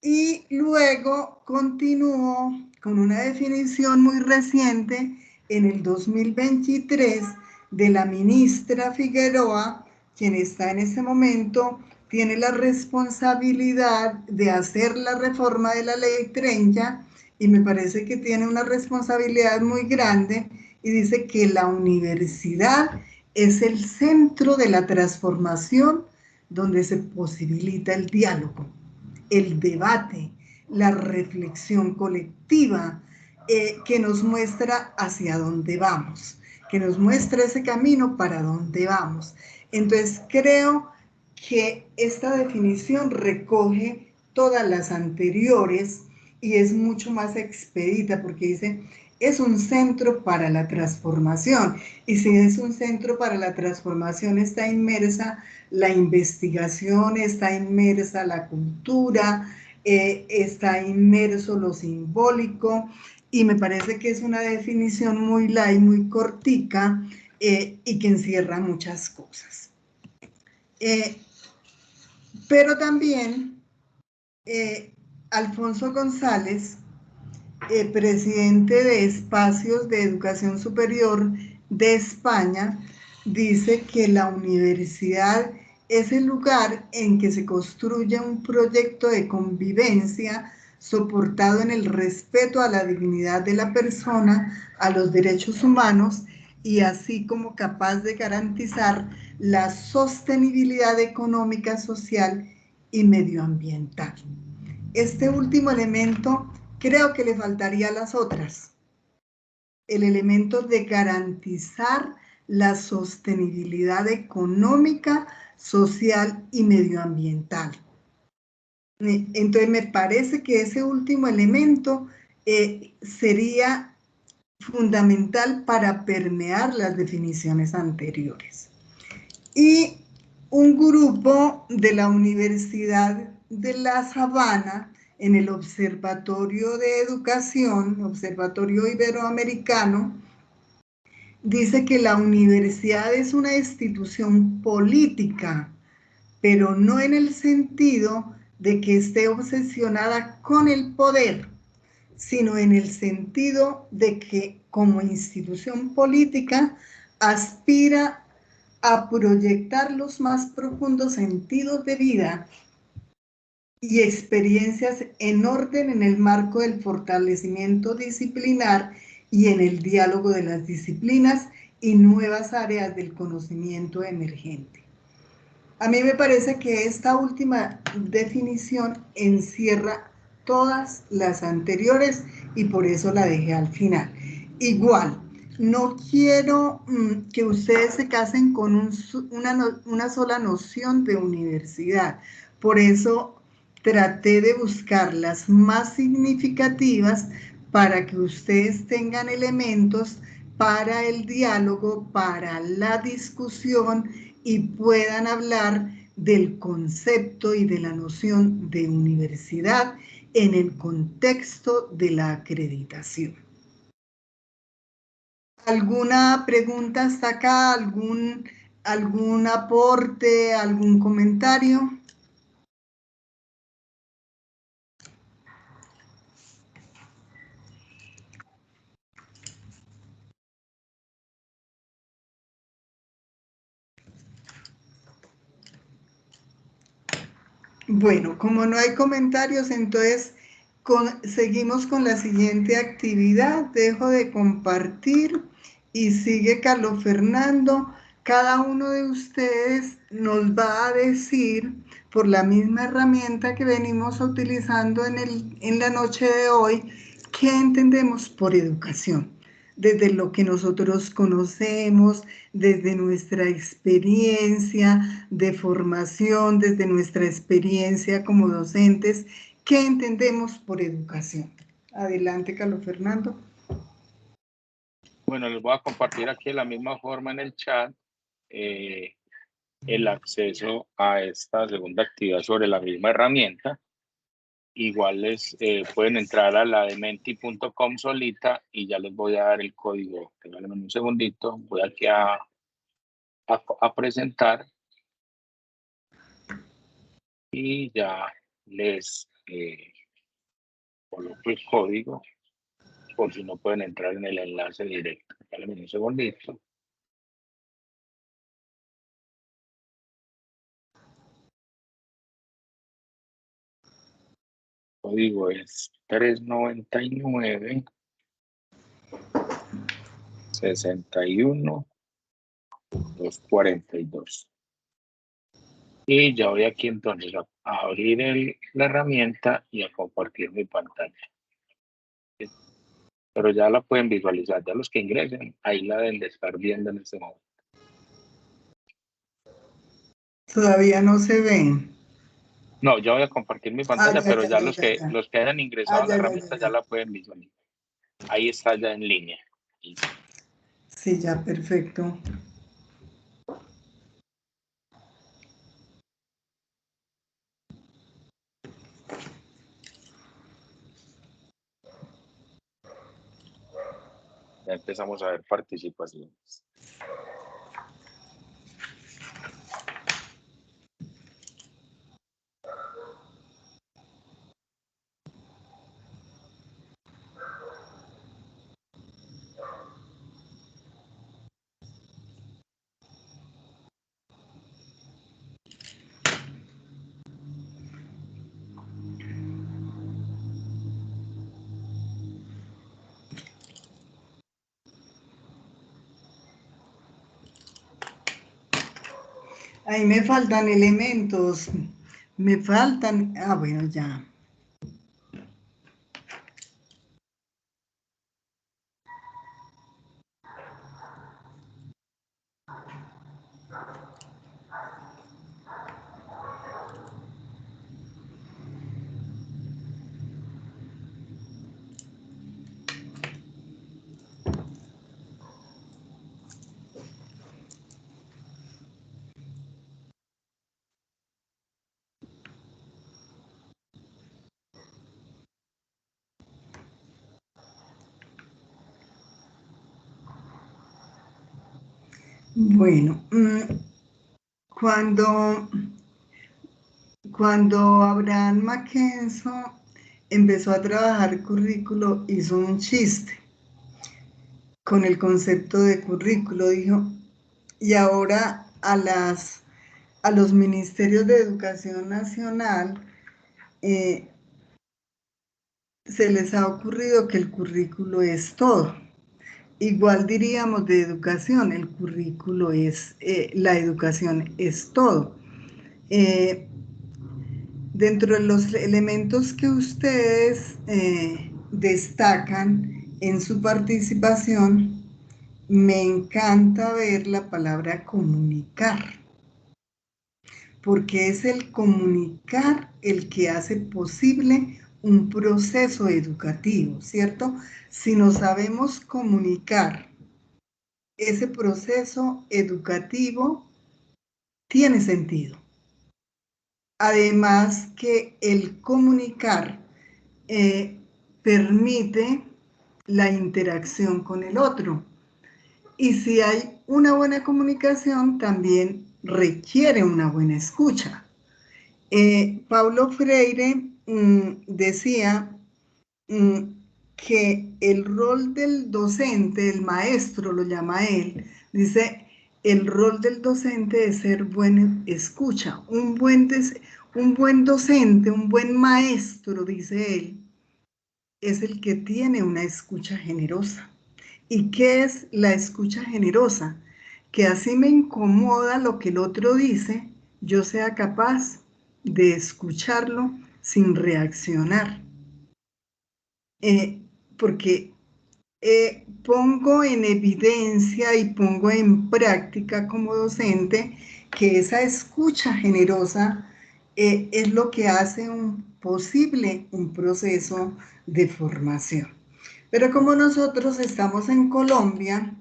S1: Y luego continúo con una definición muy reciente en el 2023 de la ministra Figueroa, quien está en ese momento, tiene la responsabilidad de hacer la reforma de la ley 30 y me parece que tiene una responsabilidad muy grande, y dice que la universidad es el centro de la transformación donde se posibilita el diálogo, el debate, la reflexión colectiva, que nos muestra hacia dónde vamos, que nos muestra ese camino para dónde vamos. Entonces creo que esta definición recoge todas las anteriores y es mucho más expedita, porque dice, es un centro para la transformación, y si es un centro para la transformación está inmersa la investigación, está inmersa la cultura, está inmerso lo simbólico, y me parece que es una definición muy light, muy cortica, y que encierra muchas cosas. Pero también Alfonso González, presidente de Espacios de Educación Superior de España, dice que la universidad es el lugar en que se construye un proyecto de convivencia soportado en el respeto a la dignidad de la persona, a los derechos humanos y así como capaz de garantizar la sostenibilidad económica, social y medioambiental. Este último elemento creo que le faltaría a las otras. El elemento de garantizar la sostenibilidad económica, social y medioambiental. Entonces me parece que ese último elemento sería fundamental para permear las definiciones anteriores. Y un grupo de la Universidad de La Sabana, en el Observatorio de Educación, Observatorio Iberoamericano, dice que la universidad es una institución política, pero no en el sentido de que esté obsesionada con el poder, sino en el sentido de que como institución política aspira a proyectar los más profundos sentidos de vida y experiencias en orden en el marco del fortalecimiento disciplinar y en el diálogo de las disciplinas y nuevas áreas del conocimiento emergente. A mí me parece que esta última definición encierra todas las anteriores y por eso la dejé al final. Igual, no quiero que ustedes se casen con una sola noción de universidad. Por eso traté de buscar las más significativas para que ustedes tengan elementos para el diálogo, para la discusión y puedan hablar del concepto y de la noción de universidad en el contexto de la acreditación. ¿Alguna pregunta hasta acá? ¿Algún aporte? ¿Algún comentario? Bueno, como no hay comentarios, entonces seguimos con la siguiente actividad. Dejo de compartir y sigue Carlos Fernando. Cada uno de ustedes nos va a decir, por la misma herramienta que venimos utilizando en la noche de hoy, qué entendemos por educación, desde lo que nosotros conocemos, desde nuestra experiencia de formación, desde nuestra experiencia como docentes, ¿qué entendemos por educación? Adelante, Carlos Fernando.
S2: Bueno, les voy a compartir aquí de la misma forma en el chat el acceso a esta segunda actividad sobre la misma herramienta. Igual les pueden entrar a la de menti.com solita y ya les voy a dar el código. Déjenme un segundito, voy aquí a presentar y ya les coloco el código por si no pueden entrar en el enlace directo. Déjenme un segundito. El código es 399 61 242. Y ya voy aquí entonces a abrir la herramienta y a compartir mi pantalla. Pero ya la pueden visualizar, ya los que ingresen, ahí la deben de estar viendo en este momento.
S1: Todavía no se ven.
S2: No, yo voy a compartir mi pantalla, pero ya los que hayan ingresado a la herramienta ya la pueden visualizar. Ahí está ya en línea.
S1: Sí, ya, perfecto.
S2: Ya empezamos a ver participaciones.
S1: Ahí me faltan elementos. Me faltan, bueno, ya. Bueno, cuando Abraham Mackenzie empezó a trabajar currículo, hizo un chiste con el concepto de currículo. Dijo, y ahora a los ministerios de educación nacional se les ha ocurrido que el currículo es todo. Igual diríamos de educación, el currículo es, la educación es todo. Dentro de los elementos que ustedes destacan en su participación, me encanta ver la palabra comunicar, porque es el comunicar el que hace posible un proceso educativo, ¿cierto? Si no sabemos comunicar, ese proceso educativo tiene sentido. Además que el comunicar permite la interacción con el otro. Y si hay una buena comunicación, también requiere una buena escucha. Paulo Freire decía que el rol del docente, el maestro lo llama él, dice, el rol del docente es ser buen escucha, un buen docente, un buen maestro, dice él, es el que tiene una escucha generosa. ¿Y qué es la escucha generosa? Que así me incomoda lo que el otro dice, yo sea capaz de escucharlo sin reaccionar. Porque pongo en evidencia y pongo en práctica como docente que esa escucha generosa es lo que hace posible un proceso de formación. Pero como nosotros estamos en Colombia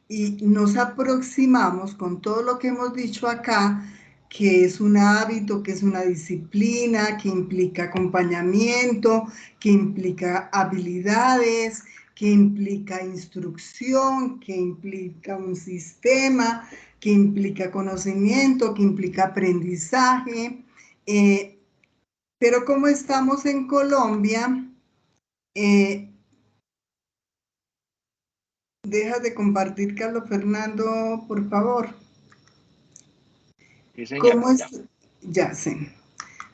S1: y nos aproximamos con todo lo que hemos dicho acá, que es un hábito, que es una disciplina, que implica acompañamiento, que implica habilidades, que implica instrucción, que implica un sistema, que implica conocimiento, que implica aprendizaje. Pero como estamos en Colombia, deja de compartir, Carlos Fernando, por favor.
S2: Sí, señora,
S1: ya sé.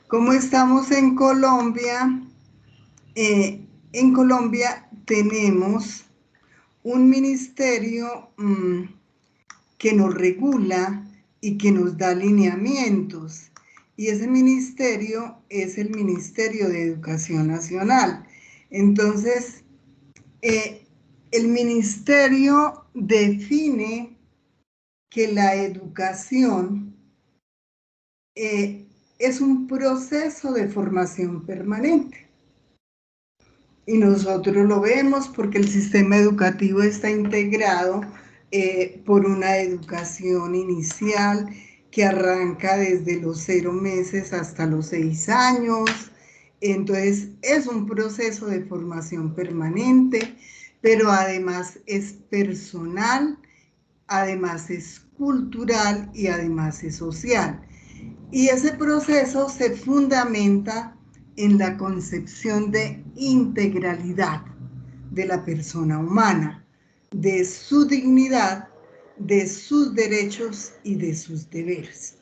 S1: Como estamos en Colombia, tenemos un ministerio que nos regula y que nos da lineamientos. Y ese ministerio es el Ministerio de Educación Nacional. Entonces, el ministerio define que la educación es un proceso de formación permanente. Y nosotros lo vemos porque el sistema educativo está integrado por una educación inicial que arranca desde los 0 meses hasta los 6 años. Entonces, es un proceso de formación permanente, pero además es personal, además es cultural y además es social. Y ese proceso se fundamenta en la concepción de integralidad de la persona humana, de su dignidad, de sus derechos y de sus deberes.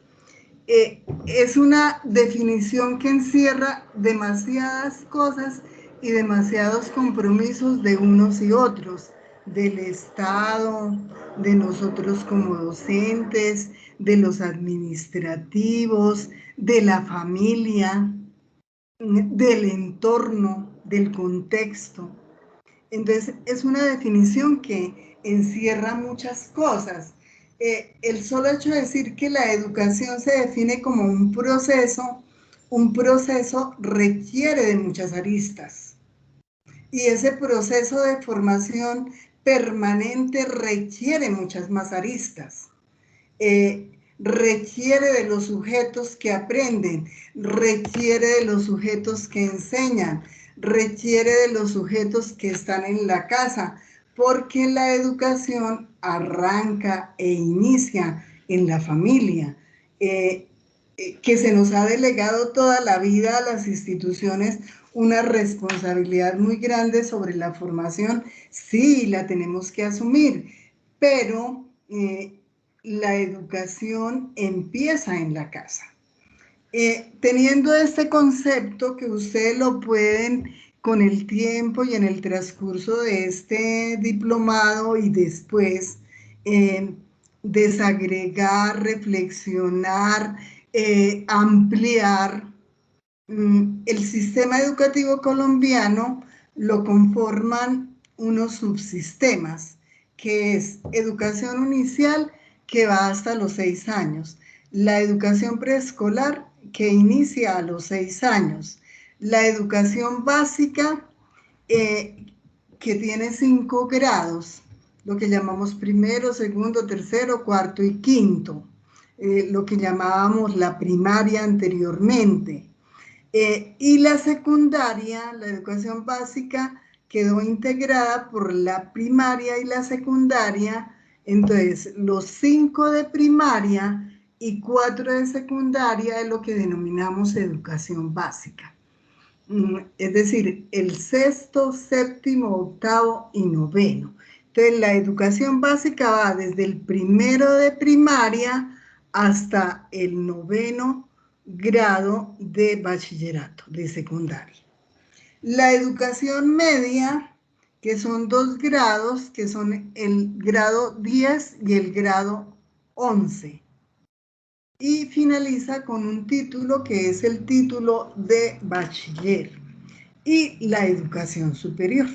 S1: Es una definición que encierra demasiadas cosas y demasiados compromisos de unos y otros. del Estado, de nosotros como docentes, de los administrativos, de la familia, del entorno, del contexto. Entonces, es una definición que encierra muchas cosas. El solo hecho de decir que la educación se define como un proceso requiere de muchas aristas. Y ese proceso de formación permanente requiere muchas más aristas. Requiere de los sujetos que aprenden, requiere de los sujetos que enseñan, requiere de los sujetos que están en la casa, porque la educación arranca e inicia en la familia, que se nos ha delegado toda la vida a las instituciones una responsabilidad muy grande sobre la formación. Sí, la tenemos que asumir, pero la educación empieza en la casa. Teniendo este concepto que ustedes lo pueden con el tiempo y en el transcurso de este diplomado y después desagregar, reflexionar, ampliar, el sistema educativo colombiano lo conforman unos subsistemas, que es educación inicial, que va hasta los 6 años, la educación preescolar, que inicia a los 6 años, la educación básica, que tiene 5 grados, lo que llamamos primero, segundo, tercero, cuarto y quinto, lo que llamábamos la primaria anteriormente. Y la secundaria, la educación básica, quedó integrada por la primaria y la secundaria. Entonces, los 5 de primaria y 4 de secundaria es lo que denominamos educación básica. Es decir, el sexto, séptimo, octavo y noveno. Entonces, la educación básica va desde el primero de primaria hasta el noveno grado de bachillerato, de secundaria. La educación media, que son 2 grados, que son el grado 10 y el grado 11. Y finaliza con un título que es el título de bachiller. Y la educación superior.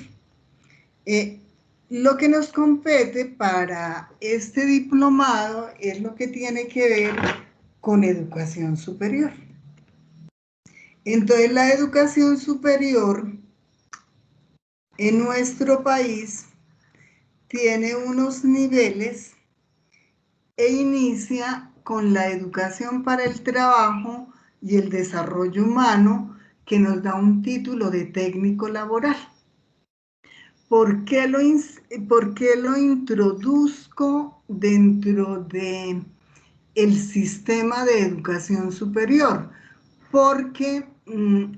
S1: Lo que nos compete para este diplomado es lo que tiene que ver con educación superior. Entonces, la educación superior en nuestro país tiene unos niveles e inicia con la educación para el trabajo y el desarrollo humano, que nos da un título de técnico laboral. ¿Por qué lo introduzco dentro de el sistema de educación superior? Porque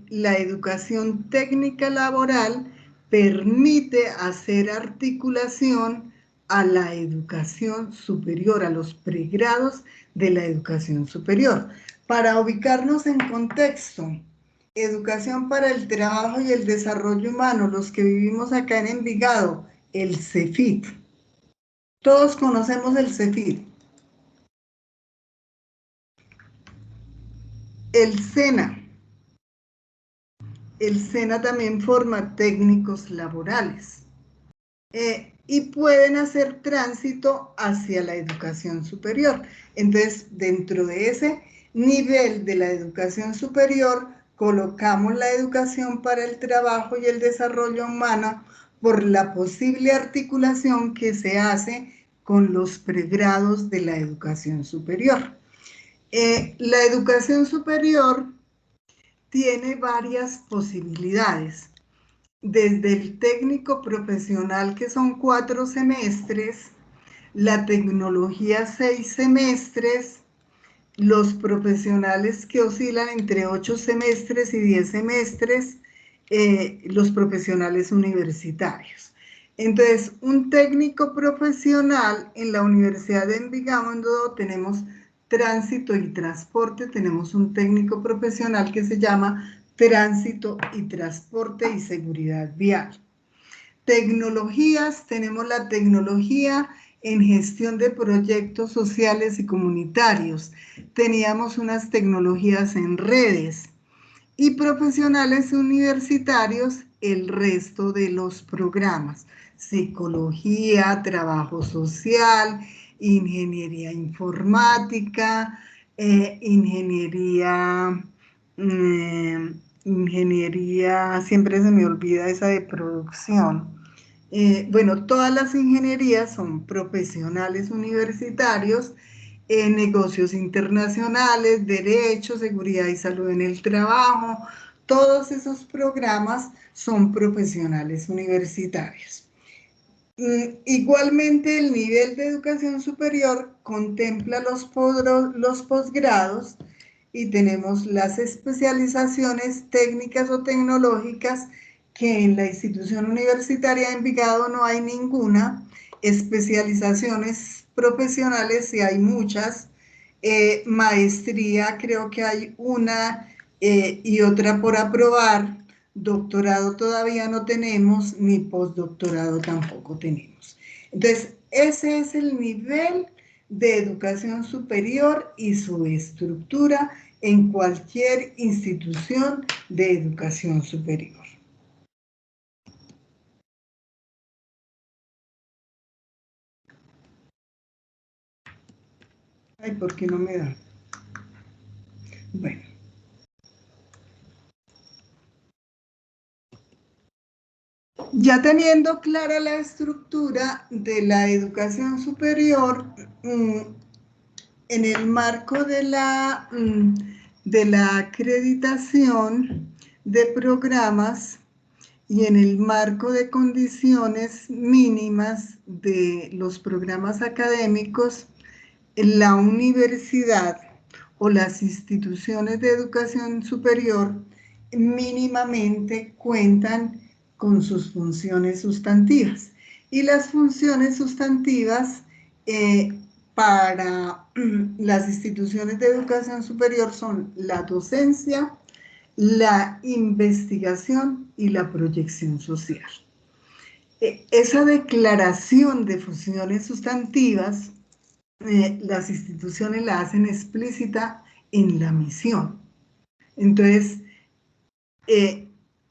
S1: la educación técnica laboral permite hacer articulación a la educación superior, a los pregrados de la educación superior. Para ubicarnos en contexto, educación para el trabajo y el desarrollo humano, los que vivimos acá en Envigado, el CEFIT. Todos conocemos el CEFIT. El SENA. El SENA también forma técnicos laborales y pueden hacer tránsito hacia la educación superior. Entonces, dentro de ese nivel de la educación superior, colocamos la educación para el trabajo y el desarrollo humano por la posible articulación que se hace con los pregrados de la educación superior. La educación superior tiene varias posibilidades, desde el técnico profesional, que son 4 semestres, la tecnología 6 semestres, los profesionales que oscilan entre 8 semestres y 10 semestres, los profesionales universitarios. Entonces, un técnico profesional en la Universidad de Envigado tenemos tránsito y transporte, tenemos un técnico profesional que se llama tránsito y transporte y seguridad vial. Tecnologías, tenemos la tecnología en gestión de proyectos sociales y comunitarios. Teníamos unas tecnologías en redes y profesionales universitarios, el resto de los programas. Psicología, trabajo social, ingeniería informática, ingeniería, siempre se me olvida esa de producción. Bueno, todas las ingenierías son profesionales universitarios, negocios internacionales, derecho, seguridad y salud en el trabajo. Todos esos programas son profesionales universitarios. Igualmente, el nivel de educación superior contempla los posgrados y tenemos las especializaciones técnicas o tecnológicas, que en la institución universitaria de Envigado no hay ninguna. Especializaciones profesionales sí hay muchas. Maestría creo que hay una y otra por aprobar. Doctorado todavía no tenemos, ni postdoctorado tampoco tenemos. Entonces, ese es el nivel de educación superior y su estructura en cualquier institución de educación superior. Ay, ¿por qué no me da? Bueno. Ya teniendo clara la estructura de la educación superior, en el marco de la acreditación de programas y en el marco de condiciones mínimas de los programas académicos, la universidad o las instituciones de educación superior mínimamente cuentan con sus funciones sustantivas. Y las funciones sustantivas para las instituciones de educación superior son la docencia, la investigación y la proyección social. Esa declaración de funciones sustantivas, las instituciones la hacen explícita en la misión. Entonces,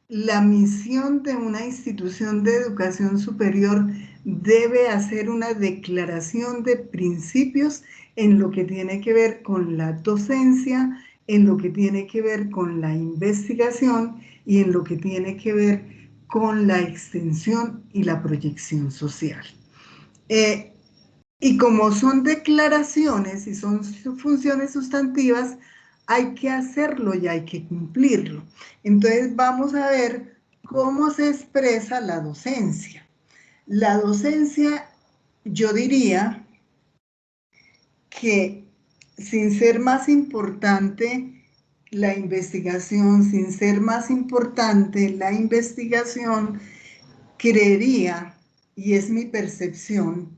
S1: la misión de una institución de educación superior debe hacer una declaración de principios en lo que tiene que ver con la docencia, en lo que tiene que ver con la investigación y en lo que tiene que ver con la extensión y la proyección social. Y como son declaraciones y son funciones sustantivas, hay que hacerlo y hay que cumplirlo. Entonces vamos a ver cómo se expresa la docencia. La docencia, yo diría que sin ser más importante la investigación, sin ser más importante la investigación, creería, y es mi percepción,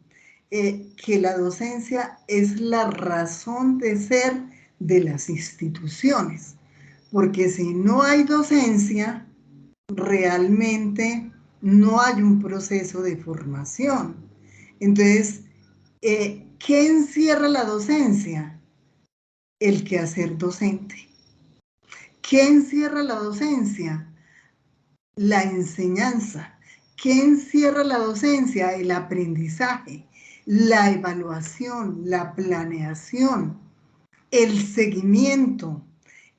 S1: que la docencia es la razón de ser de las instituciones, porque si no hay docencia, realmente no hay un proceso de formación. Entonces, ¿qué encierra la docencia? El quehacer docente. ¿Qué encierra la docencia? La enseñanza. ¿Qué encierra la docencia? El aprendizaje, la evaluación, la planeación, el seguimiento,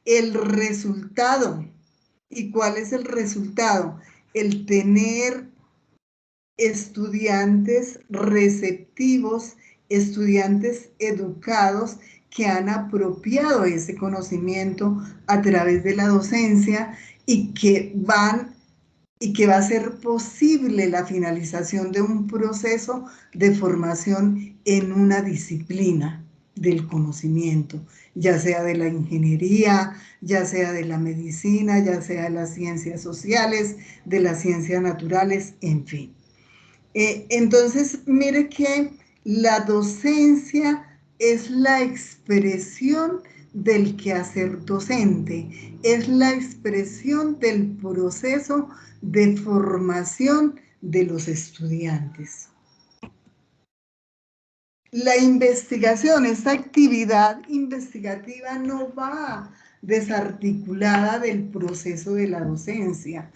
S1: el resultado. ¿Y cuál es el resultado? El tener estudiantes receptivos, estudiantes educados que han apropiado ese conocimiento a través de la docencia y que va a ser posible la finalización de un proceso de formación en una disciplina del conocimiento, ya sea de la ingeniería, ya sea de la medicina, ya sea de las ciencias sociales, de las ciencias naturales, en fin. Entonces, mire que la docencia es la expresión del quehacer docente, es la expresión del proceso de formación de los estudiantes. La investigación, esta actividad investigativa no va desarticulada del proceso de la docencia.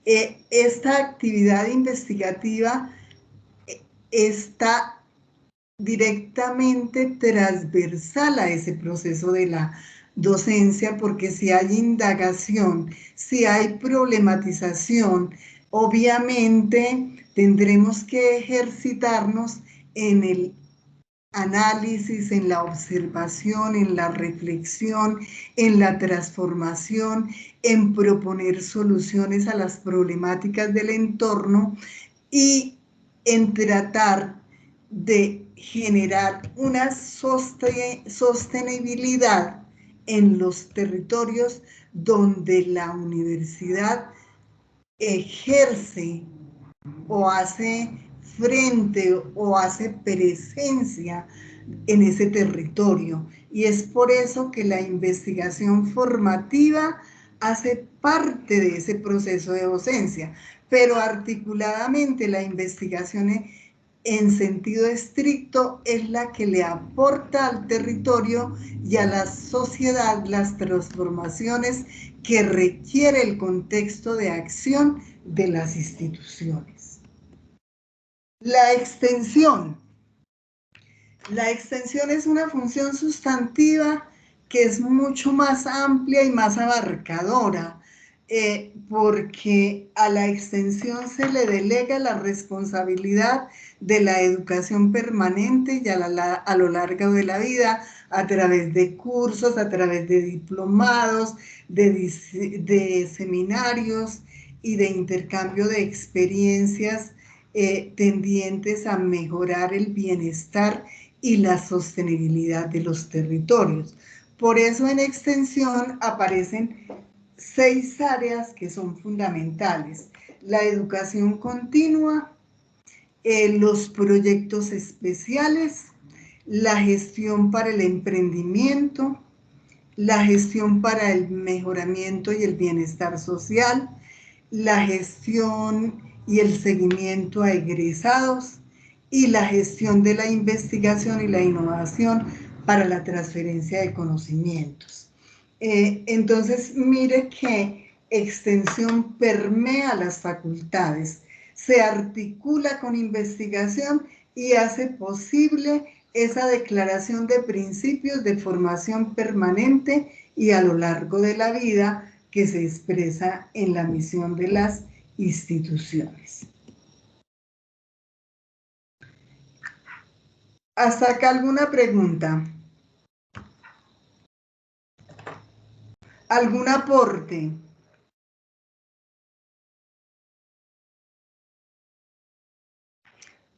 S1: Esta actividad investigativa está directamente transversal a ese proceso de la docencia, porque si hay indagación, si hay problematización, obviamente tendremos que ejercitarnos en el análisis, en la observación, en la reflexión, en la transformación, en proponer soluciones a las problemáticas del entorno y en tratar de generar una sostenibilidad en los territorios donde la universidad ejerce o hace frente o hace presencia en ese territorio. Y es por eso que la investigación formativa hace parte de ese proceso de docencia, pero articuladamente la investigación en sentido estricto es la que le aporta al territorio y a la sociedad las transformaciones que requiere el contexto de acción de las instituciones. La extensión. La extensión es una función sustantiva que es mucho más amplia y más abarcadora, porque a la extensión se le delega la responsabilidad de la educación permanente y a lo largo de la vida, a través de cursos, a través de diplomados, de seminarios y de intercambio de experiencias tendientes a mejorar el bienestar y la sostenibilidad de los territorios. Por eso en extensión aparecen 6 áreas que son fundamentales: la educación continua, los proyectos especiales, la gestión para el emprendimiento, la gestión para el mejoramiento y el bienestar social, la gestión y el seguimiento a egresados y la gestión de la investigación y la innovación para la transferencia de conocimientos. Entonces, mire que extensión permea las facultades, se articula con investigación y hace posible esa declaración de principios de formación permanente y a lo largo de la vida que se expresa en la misión de las instituciones. ¿Hasta acá alguna pregunta? ¿Algún aporte?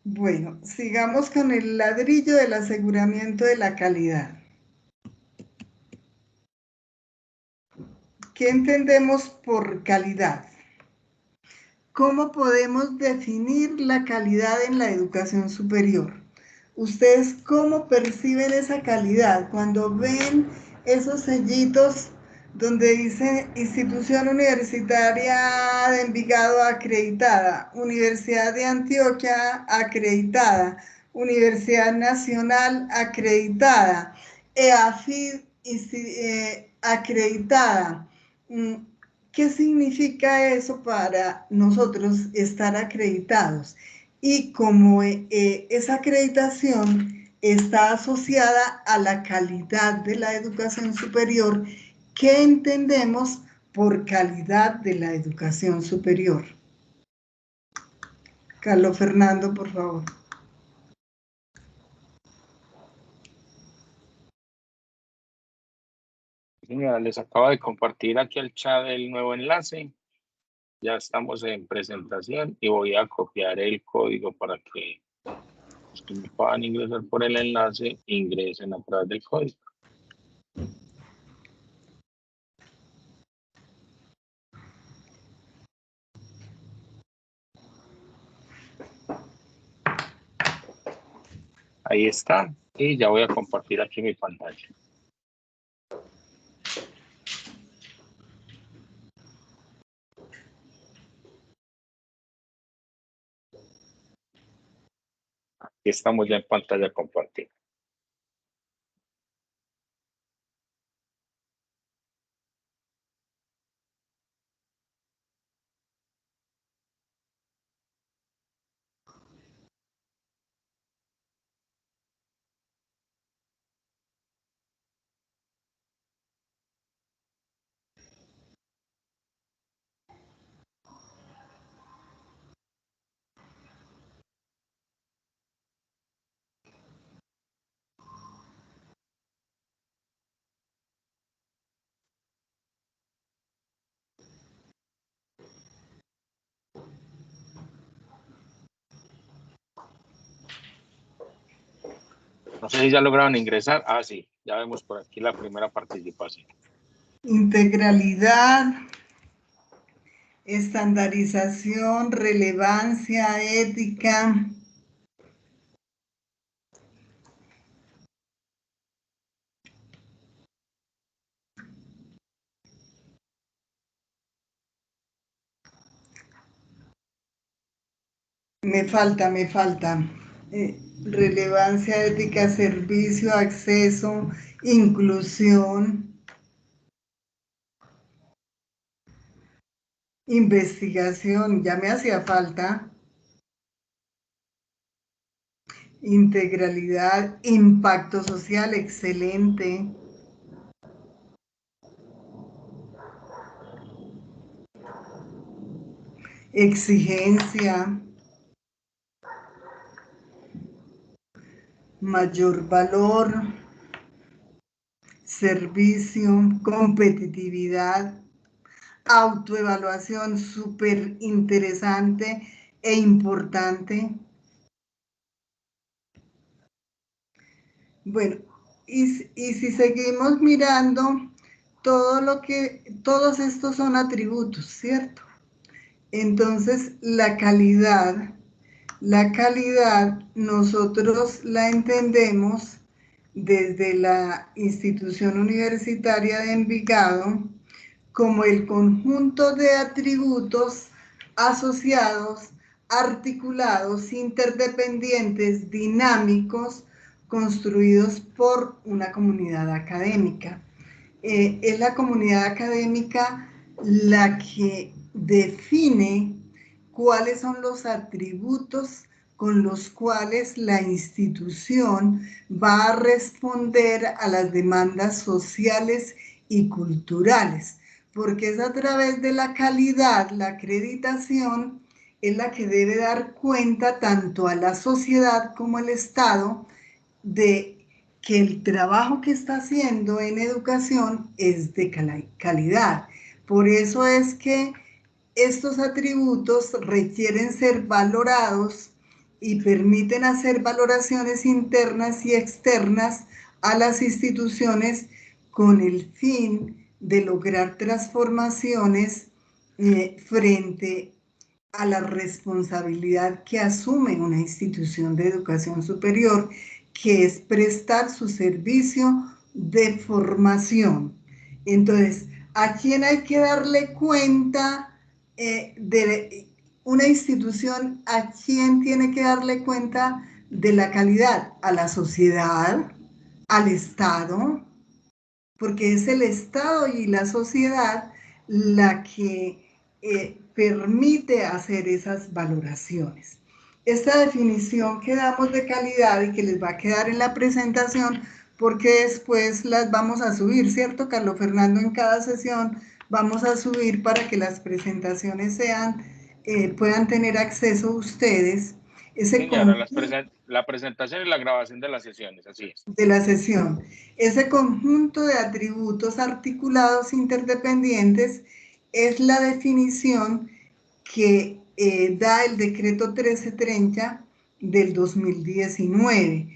S1: Bueno, sigamos con el ladrillo del aseguramiento de la calidad. ¿Qué entendemos por calidad? ¿Cómo podemos definir la calidad en la educación superior? ¿Ustedes cómo perciben esa calidad cuando ven esos sellitos donde dice Institución Universitaria de Envigado acreditada, Universidad de Antioquia acreditada, Universidad Nacional acreditada, EAFID acreditada? ¿Qué significa eso para nosotros estar acreditados? Y como esa acreditación está asociada a la calidad de la educación superior, ¿qué entendemos por calidad de la educación superior? Carlos Fernando, por favor.
S2: Señora, les acabo de compartir aquí al chat el nuevo enlace. Ya estamos en presentación y voy a copiar el código para que los que me puedan ingresar por el enlace ingresen a través del código. Ahí está. Y ya voy a compartir aquí mi pantalla. Y estamos ya en pantalla compartida. No sé si ya lograron ingresar. Ah, sí, ya vemos por aquí la primera participación.
S1: Integralidad, estandarización, relevancia, ética. Me falta. Relevancia, ética, servicio, acceso, inclusión, investigación, ya me hacía falta. Integralidad, impacto social, excelente. Exigencia, mayor valor, servicio, competitividad, autoevaluación, súper interesante e importante. Bueno, y si seguimos mirando, todos estos son atributos, ¿cierto? Entonces, la calidad nosotros la entendemos desde la institución universitaria de Envigado como el conjunto de atributos asociados, articulados, interdependientes, dinámicos, construidos por una comunidad académica. Es la comunidad académica la que define cuáles son los atributos con los cuales la institución va a responder a las demandas sociales y culturales, porque es a través de la calidad, la acreditación, es la que debe dar cuenta tanto a la sociedad como al Estado de que el trabajo que está haciendo en educación es de calidad. Por eso es que estos atributos requieren ser valorados y permiten hacer valoraciones internas y externas a las instituciones con el fin de lograr transformaciones frente a la responsabilidad que asume una institución de educación superior, que es prestar su servicio de formación. Entonces, ¿a quién hay que darle cuenta de una institución? ¿A quién tiene que darle cuenta de la calidad? A la sociedad, al Estado, porque es el Estado y la sociedad la que permite hacer esas valoraciones. Esta definición que damos de calidad y que les va a quedar en la presentación, porque después las vamos a subir, ¿cierto, Carlos Fernando? En cada sesión vamos a subir para que las presentaciones puedan tener acceso ustedes.
S2: Señora, la presentación y la grabación de las sesiones, así es.
S1: De la sesión. Ese conjunto de atributos articulados interdependientes es la definición que da el decreto 1330 del 2019.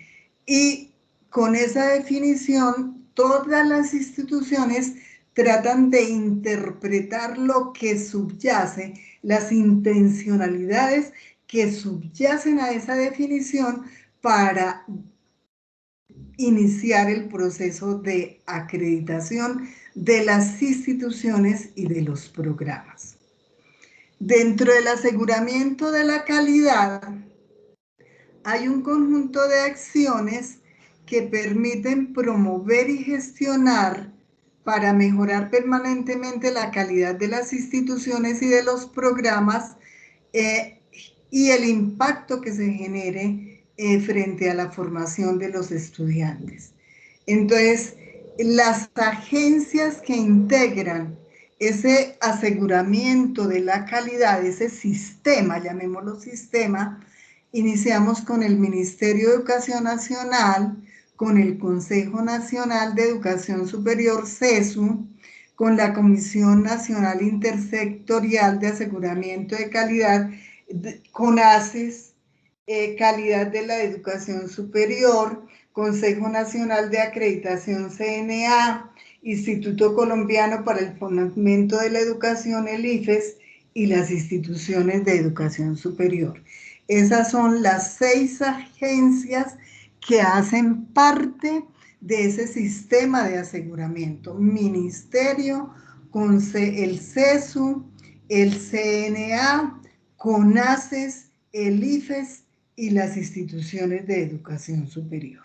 S1: Y con esa definición, todas las instituciones tratan de interpretar lo que subyace, las intencionalidades que subyacen a esa definición para iniciar el proceso de acreditación de las instituciones y de los programas. Dentro del aseguramiento de la calidad hay un conjunto de acciones que permiten promover y gestionar para mejorar permanentemente la calidad de las instituciones y de los programas y el impacto que se genere frente a la formación de los estudiantes. Entonces, las agencias que integran ese aseguramiento de la calidad, ese sistema, llamémoslo sistema, iniciamos con el Ministerio de Educación Nacional, con el Consejo Nacional de Educación Superior, CESU, con la Comisión Nacional Intersectorial de Aseguramiento de Calidad, con ACES, Calidad de la Educación Superior, Consejo Nacional de Acreditación CNA, Instituto Colombiano para el Fomento de la Educación, el IFES, y las instituciones de educación superior. Esas son las 6 agencias que hacen parte de ese sistema de aseguramiento. Ministerio, el CESU, el CNA, CONACES, el IFES y las instituciones de educación superior,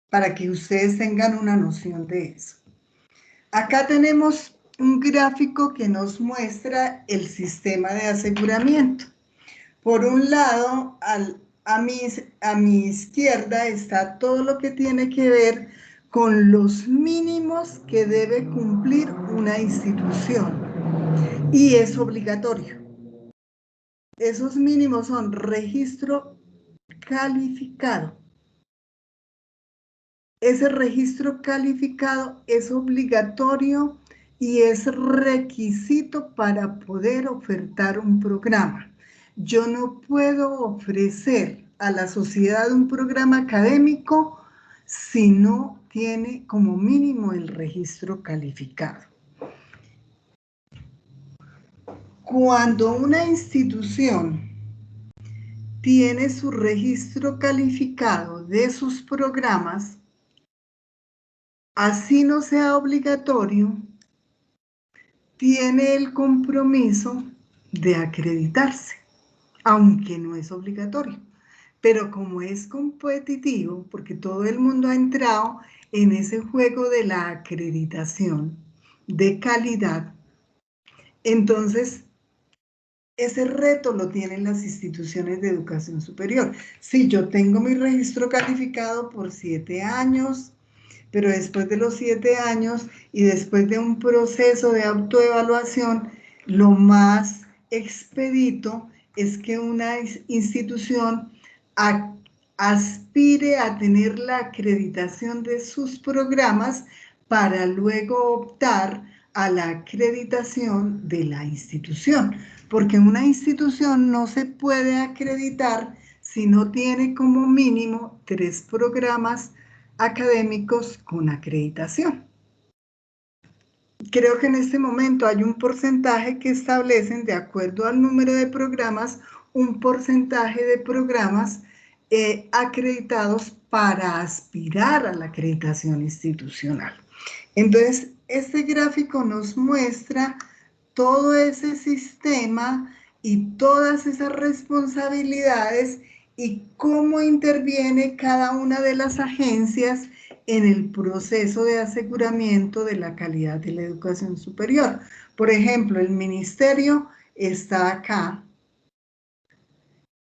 S1: para que ustedes tengan una noción de eso. Acá tenemos un gráfico que nos muestra el sistema de aseguramiento. Por un lado, a mi izquierda está todo lo que tiene que ver con los mínimos que debe cumplir una institución y es obligatorio. Esos mínimos son registro calificado. Ese registro calificado es obligatorio y es requisito para poder ofertar un programa. Yo no puedo ofrecer a la sociedad un programa académico si no tiene como mínimo el registro calificado. Cuando una institución tiene su registro calificado de sus programas, así no sea obligatorio, tiene el compromiso de acreditarse, aunque no es obligatorio. Pero como es competitivo, porque todo el mundo ha entrado en ese juego de la acreditación de calidad, entonces ese reto lo tienen las instituciones de educación superior. Si yo tengo mi registro calificado por 7 años, pero después de los 7 años y después de un proceso de autoevaluación, lo más expedito es que una institución aspire a tener la acreditación de sus programas para luego optar a la acreditación de la institución, porque una institución no se puede acreditar si no tiene como mínimo 3 programas académicos con acreditación. Creo que en este momento hay un porcentaje que establecen, de acuerdo al número de programas, un porcentaje de programas acreditados para aspirar a la acreditación institucional. Entonces, este gráfico nos muestra todo ese sistema y todas esas responsabilidades y cómo interviene cada una de las agencias en el proceso de aseguramiento de la calidad de la educación superior. Por ejemplo, el ministerio está acá,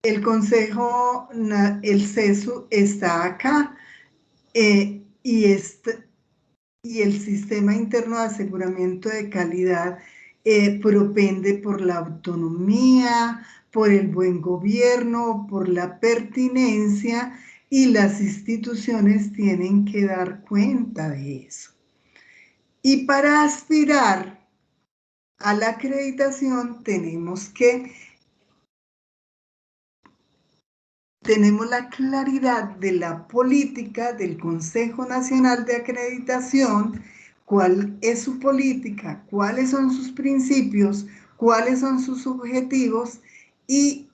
S1: el consejo, el CESU está acá, y el sistema interno de aseguramiento de calidad propende por la autonomía, por el buen gobierno, por la pertinencia, y las instituciones tienen que dar cuenta de eso. Y para aspirar a la acreditación tenemos la claridad de la política del Consejo Nacional de Acreditación, cuál es su política, cuáles son sus principios, cuáles son sus objetivos, y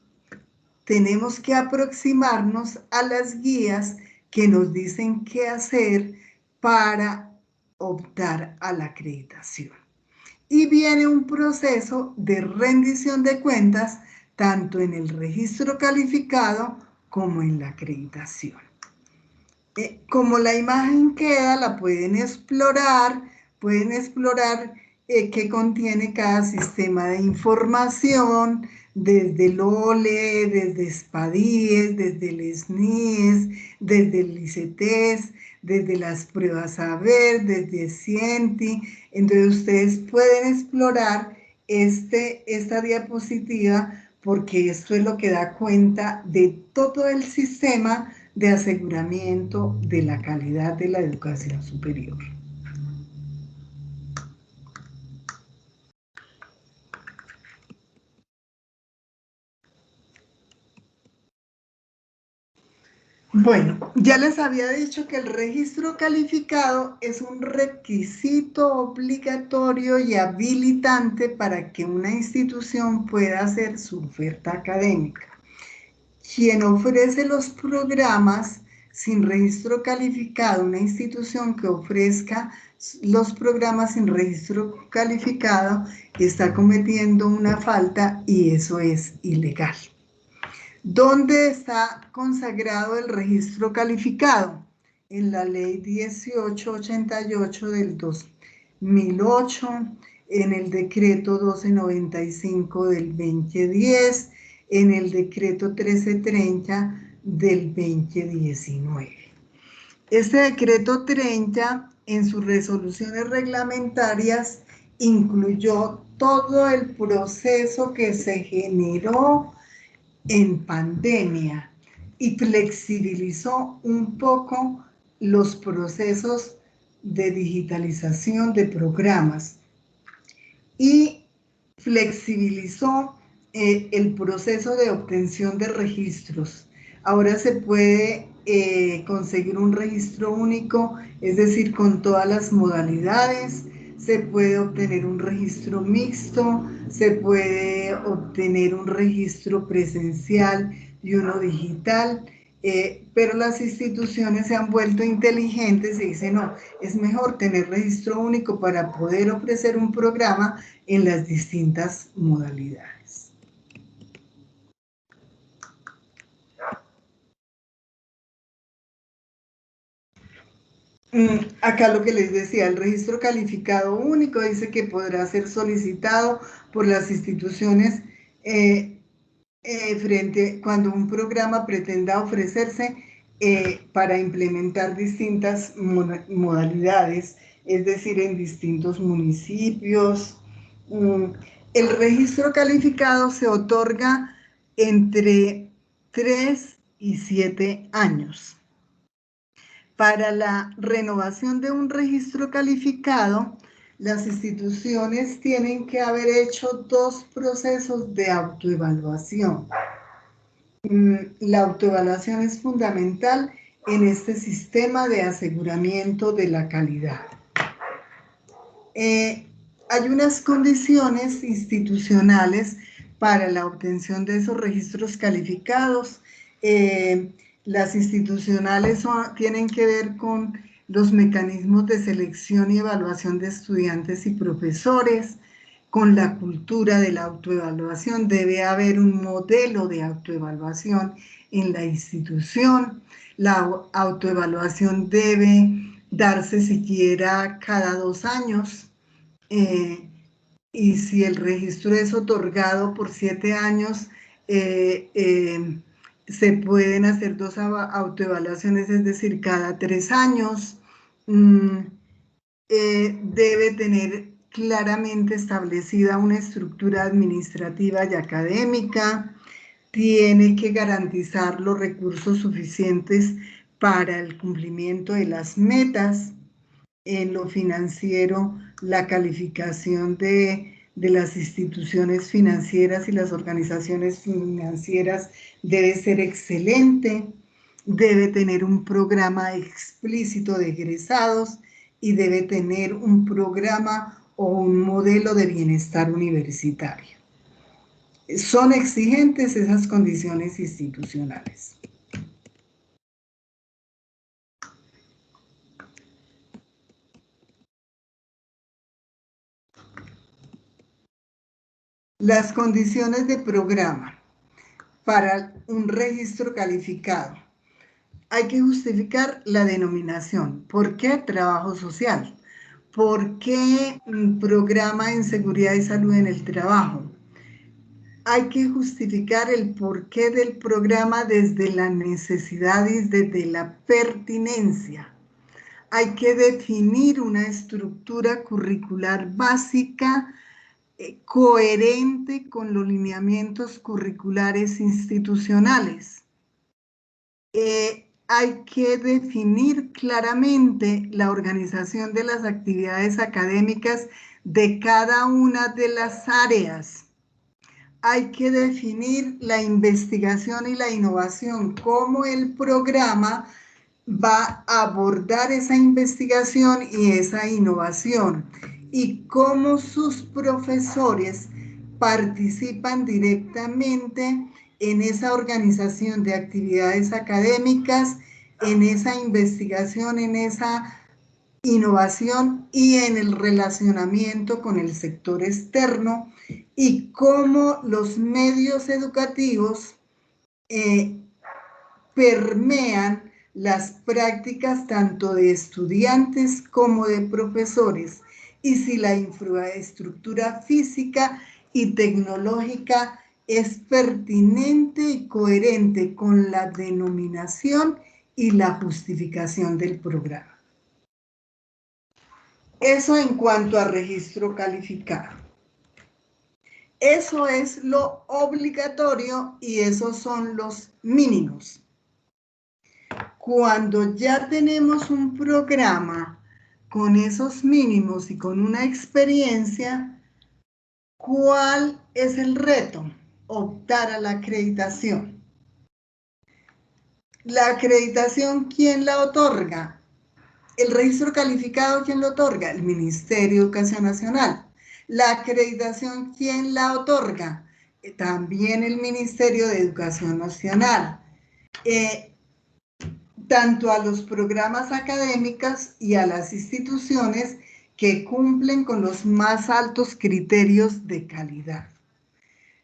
S1: tenemos que aproximarnos a las guías que nos dicen qué hacer para optar a la acreditación. Y viene un proceso de rendición de cuentas, tanto en el registro calificado como en la acreditación. Como la imagen queda, la pueden explorar qué contiene cada sistema de información, desde el OLE, desde SPADIES, desde el SNIES, desde el ICETES, desde las pruebas saber, desde CIENTI. Entonces ustedes pueden explorar esta diapositiva porque esto es lo que da cuenta de todo el sistema de aseguramiento de la calidad de la educación superior. Bueno, ya les había dicho que el registro calificado es un requisito obligatorio y habilitante para que una institución pueda hacer su oferta académica. Quien ofrece los programas sin registro calificado, una institución que ofrezca los programas sin registro calificado, está cometiendo una falta y eso es ilegal. ¿Dónde está consagrado el registro calificado? En la ley 1888 del 2008, en el decreto 1295 del 2010, en el decreto 1330 del 2019. Este decreto 30, en sus resoluciones reglamentarias, incluyó todo el proceso que se generó en pandemia y flexibilizó un poco los procesos de digitalización de programas y flexibilizó el proceso de obtención de registros. Ahora se puede conseguir un registro único, es decir, con todas las modalidades. Se puede obtener un registro mixto, se puede obtener un registro presencial y uno digital, pero las instituciones se han vuelto inteligentes y dicen, no, es mejor tener registro único para poder ofrecer un programa en las distintas modalidades. Acá lo que les decía, el registro calificado único dice que podrá ser solicitado por las instituciones cuando un programa pretenda ofrecerse para implementar distintas modalidades, es decir, en distintos municipios. El registro calificado se otorga entre 3 y 7 años. Para la renovación de un registro calificado, las instituciones tienen que haber hecho 2 procesos de autoevaluación. La autoevaluación es fundamental en este sistema de aseguramiento de la calidad. Hay unas condiciones institucionales para la obtención de esos registros calificados. Las institucionales tienen que ver con los mecanismos de selección y evaluación de estudiantes y profesores, con la cultura de la autoevaluación. Debe haber un modelo de autoevaluación en la institución. La autoevaluación debe darse siquiera cada 2 años. Y si el registro es otorgado por 7 años, se pueden hacer 2 autoevaluaciones, es decir, cada 3 años. Debe tener claramente establecida una estructura administrativa y académica, tiene que garantizar los recursos suficientes para el cumplimiento de las metas. En lo financiero, la calificación de las instituciones financieras y las organizaciones financieras debe ser excelente, debe tener un programa explícito de egresados y debe tener un programa o un modelo de bienestar universitario. Son exigentes esas condiciones institucionales. Las condiciones de programa. para un registro calificado. Hay que justificar la denominación. ¿Por qué trabajo social? ¿Por qué programa en seguridad y salud en el trabajo? Hay que justificar el porqué del programa desde la necesidad y desde la pertinencia. Hay que definir una estructura curricular básica coherente con los lineamientos curriculares institucionales. Hay que definir claramente la organización de las actividades académicas de cada una de las áreas. Hay que definir la investigación y la innovación, cómo el programa va a abordar esa investigación y esa innovación, y cómo sus profesores participan directamente en esa organización de actividades académicas, en esa investigación, en esa innovación y en el relacionamiento con el sector externo, y cómo los medios educativos permean las prácticas tanto de estudiantes como de profesores, y si la infraestructura física y tecnológica es pertinente y coherente con la denominación y la justificación del programa. Eso en cuanto a registro calificado. Eso es lo obligatorio y esos son los mínimos. Cuando ya tenemos un programa con esos mínimos y con una experiencia, ¿cuál es el reto? Optar a la acreditación. La acreditación, ¿quién la otorga? El registro calificado, ¿quién lo otorga? El Ministerio de Educación Nacional. La acreditación, ¿quién la otorga? También el Ministerio de Educación Nacional. Tanto a los programas académicos y a las instituciones que cumplen con los más altos criterios de calidad.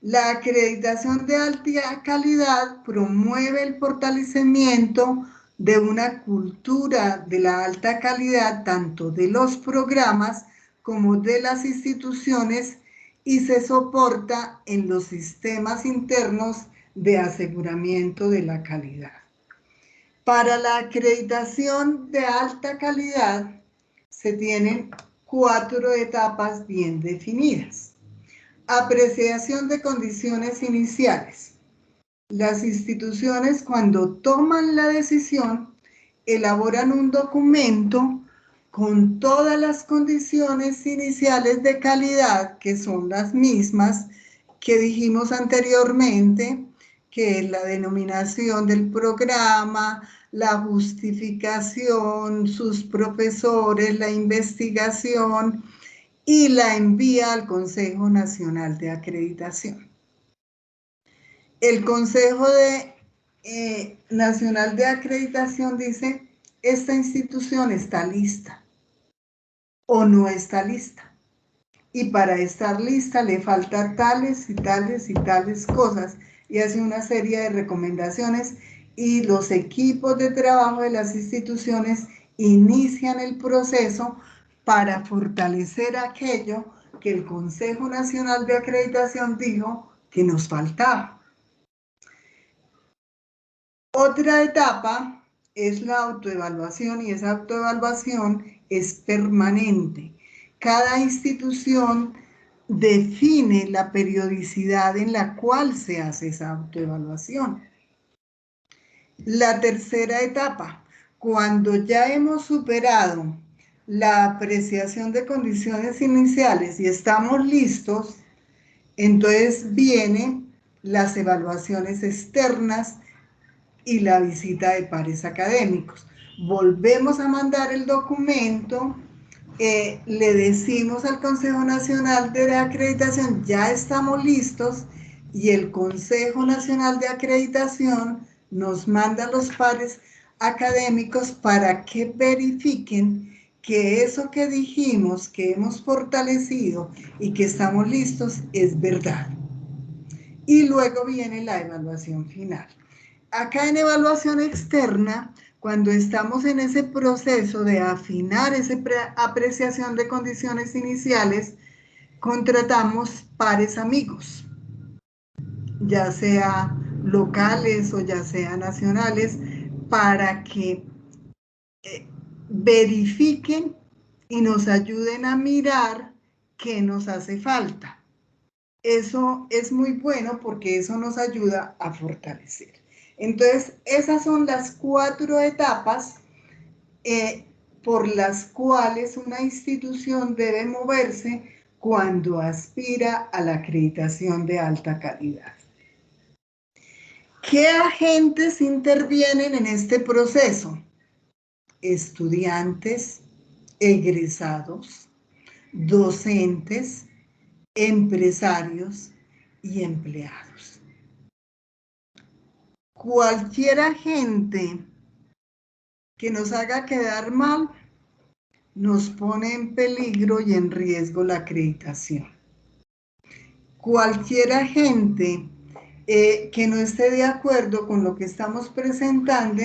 S1: La acreditación de alta calidad promueve el fortalecimiento de una cultura de la alta calidad, tanto de los programas como de las instituciones, y se soporta en los sistemas internos de aseguramiento de la calidad. Para la acreditación de alta calidad se tienen 4 etapas bien definidas. Apreciación de condiciones iniciales. Las instituciones, cuando toman la decisión, elaboran un documento con todas las condiciones iniciales de calidad, que son las mismas que dijimos anteriormente, que es la denominación del programa, la justificación, sus profesores, la investigación, y la envía al Consejo Nacional de Acreditación. El Consejo Nacional de Acreditación dice, esta institución está lista o no está lista, y para estar lista le falta tales y tales y tales cosas, y hace una serie de recomendaciones, y los equipos de trabajo de las instituciones inician el proceso para fortalecer aquello que el Consejo Nacional de Acreditación dijo que nos faltaba. Otra etapa es la autoevaluación, y esa autoevaluación es permanente. Cada institución define la periodicidad en la cual se hace esa autoevaluación. La tercera etapa, cuando ya hemos superado la apreciación de condiciones iniciales y estamos listos, entonces vienen las evaluaciones externas y la visita de pares académicos. Volvemos a mandar el documento, le decimos al Consejo Nacional de Acreditación, ya estamos listos, y el Consejo Nacional de Acreditación nos manda a los pares académicos para que verifiquen que eso que dijimos, que hemos fortalecido y que estamos listos, es verdad. y luego viene la evaluación final. Acá en evaluación externa, cuando estamos en ese proceso de afinar esa apreciación de condiciones iniciales, contratamos pares amigos, ya sea locales o ya sea nacionales, para que verifiquen y nos ayuden a mirar qué nos hace falta. Eso es muy bueno porque eso nos ayuda a fortalecer. Entonces, esas son las 4 etapas por las cuales una institución debe moverse cuando aspira a la acreditación de alta calidad. ¿Qué agentes intervienen en este proceso? Estudiantes, egresados, docentes, empresarios y empleados. Cualquier agente que nos haga quedar mal nos pone en peligro y en riesgo la acreditación. Cualquier agente que no esté de acuerdo con lo que estamos presentando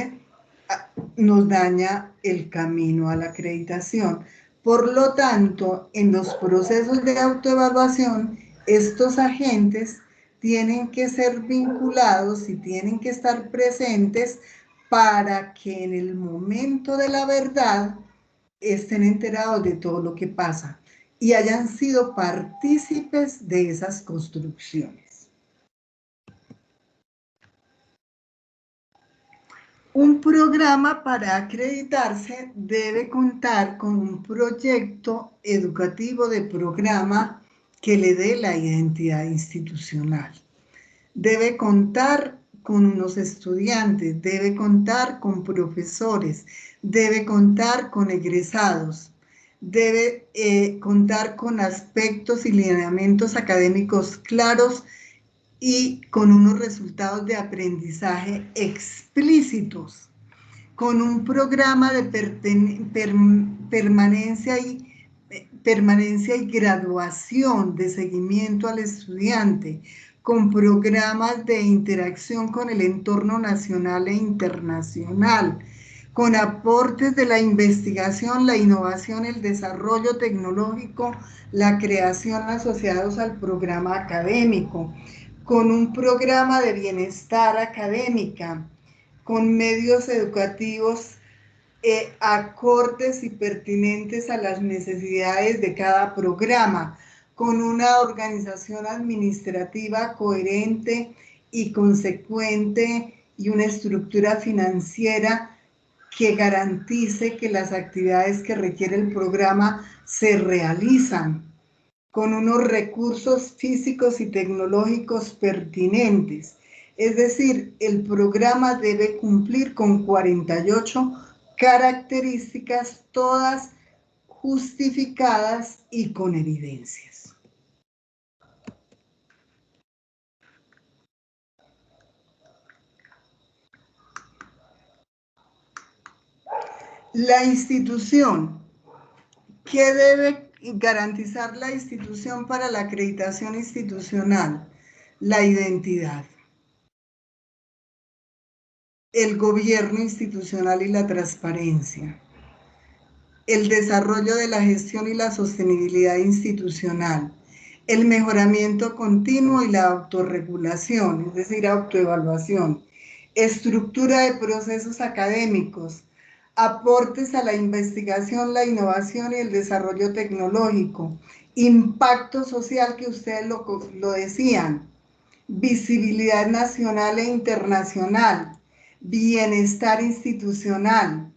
S1: nos daña el camino a la acreditación. Por lo tanto, en los procesos de autoevaluación, estos agentes tienen que ser vinculados y tienen que estar presentes para que en el momento de la verdad estén enterados de todo lo que pasa y hayan sido partícipes de esas construcciones. Un programa para acreditarse debe contar con un proyecto educativo de programa que le dé la identidad institucional. Debe contar con unos estudiantes, debe contar con profesores, debe contar con egresados, debe contar con aspectos y lineamientos académicos claros y con unos resultados de aprendizaje explícitos, con un programa de permanencia y graduación, de seguimiento al estudiante, con programas de interacción con el entorno nacional e internacional, con aportes de la investigación, la innovación, el desarrollo tecnológico, la creación asociados al programa académico, con un programa de bienestar académica, con medios educativos acordes y pertinentes a las necesidades de cada programa, con una organización administrativa coherente y consecuente y una estructura financiera que garantice que las actividades que requiere el programa se realizan, con unos recursos físicos y tecnológicos pertinentes. Es decir, el programa debe cumplir con 48 características, todas justificadas y con evidencias. La institución. ¿Qué debe garantizar la institución para la acreditación institucional? La identidad, el gobierno institucional y la transparencia, el desarrollo de la gestión y la sostenibilidad institucional, el mejoramiento continuo y la autorregulación, es decir, autoevaluación, estructura de procesos académicos, aportes a la investigación, la innovación y el desarrollo tecnológico, impacto social que ustedes lo decían, visibilidad nacional e internacional, bienestar institucional,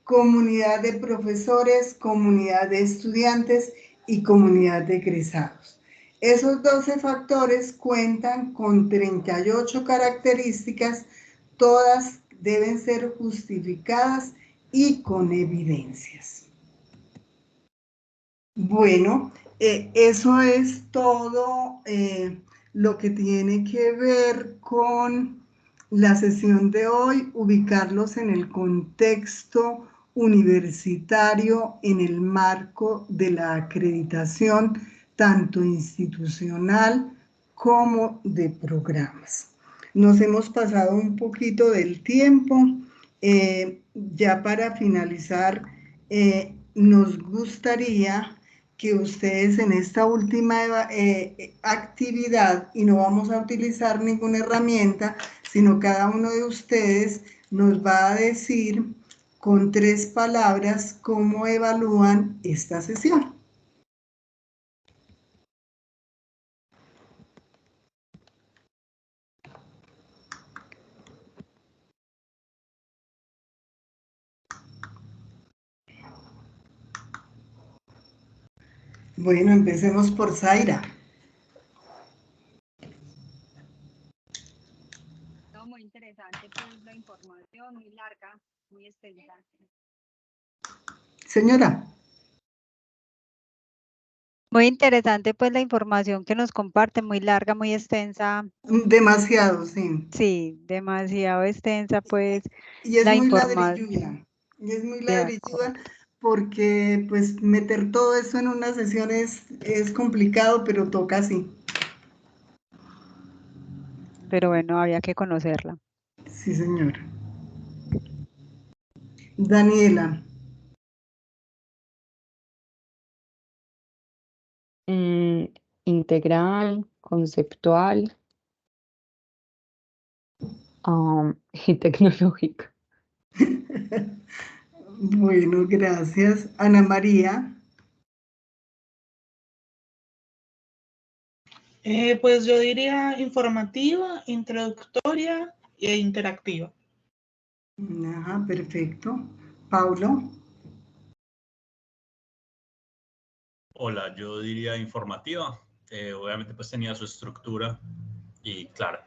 S1: comunidad de profesores, comunidad de estudiantes y comunidad de egresados. Esos 12 factores cuentan con 38 características, todas deben ser justificadas y con evidencias. Bueno, eso es todo lo que tiene que ver con la sesión de hoy, ubicarlos en el contexto universitario en el marco de la acreditación tanto institucional como de programas. Nos hemos pasado un poquito del tiempo. Ya para finalizar, nos gustaría que ustedes en esta última actividad, y no vamos a utilizar ninguna herramienta, sino cada uno de ustedes nos va a decir con 3 palabras cómo evalúan esta sesión. Bueno, empecemos por Zaira.
S6: No, muy interesante, pues la información muy larga, muy extensa.
S1: Señora.
S6: Muy interesante, pues la información que nos comparte, muy larga, muy extensa.
S1: Demasiado, sí.
S6: Sí, demasiado extensa, pues.
S1: Y es
S6: la
S1: muy
S6: información.
S1: ladrilluda. Y es muy ladrilluda porque, pues, meter todo eso en una sesión es complicado, pero toca así.
S6: Pero bueno, había que conocerla.
S1: Sí, señora. Daniela.
S5: Integral, conceptual y tecnológica.
S1: Bueno, gracias. Ana María.
S3: Pues yo diría informativa, introductoria e interactiva.
S1: Ajá, perfecto. Paulo.
S4: Hola, yo diría informativa. Obviamente pues tenía su estructura y clara.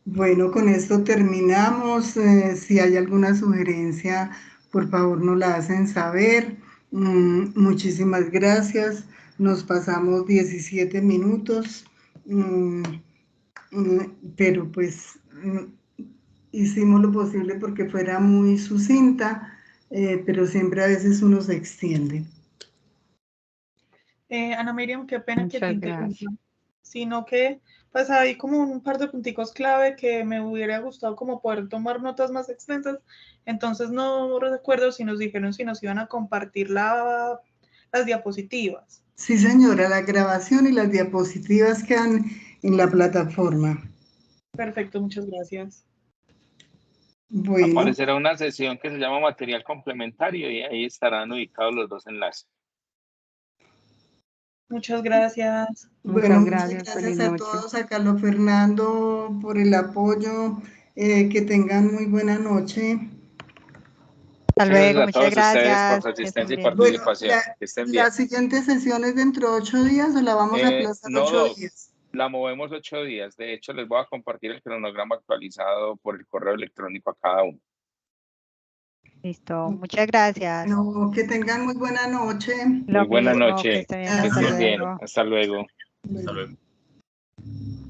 S1: Bueno, con esto terminamos. Si hay alguna sugerencia, por favor nos la hacen saber. Muchísimas gracias. Nos pasamos 17 minutos, pero pues hicimos lo posible porque fuera muy sucinta, pero siempre a veces uno se extiende.
S3: Ana Miriam, qué pena que te
S5: Muchas
S3: interrumpa,
S5: gracias.
S3: sino que pues hay como un par de punticos clave que me hubiera gustado como poder tomar notas más extensas, entonces no recuerdo si nos dijeron si nos iban a compartir las diapositivas.
S1: Sí, señora, la grabación y las diapositivas quedan en la plataforma.
S3: Perfecto, muchas gracias.
S1: Bueno.
S2: Aparecerá una sesión que se llama material complementario y ahí estarán ubicados los 2 enlaces.
S3: Muchas gracias.
S1: Bueno,
S5: Muchas
S1: muchas
S5: gracias.
S1: gracias
S5: Feliz
S1: a
S5: noche.
S1: todos, a Carlos Fernando por el apoyo, que tengan muy buena noche.
S6: Hasta luego,
S2: Gracias a
S6: muchas
S2: todos ustedes por
S6: gracias.
S2: su
S6: Que estén
S2: asistencia y
S6: bien.
S1: Bueno,
S2: participación. Que estén bien.
S1: ¿la siguiente sesión es dentro de 8 días o la vamos a aplazar
S2: No,
S1: 8 días?
S2: la movemos 8 días. De hecho, les voy a compartir el cronograma actualizado por el correo electrónico a cada uno.
S6: Listo, muchas gracias.
S1: No, que tengan muy buena noche.
S2: Muy buena
S6: Lo mismo, que
S2: noche.
S6: estén bien.
S2: Que
S6: Hasta
S2: estén bien.
S6: luego.
S2: Hasta luego.
S4: Hasta luego.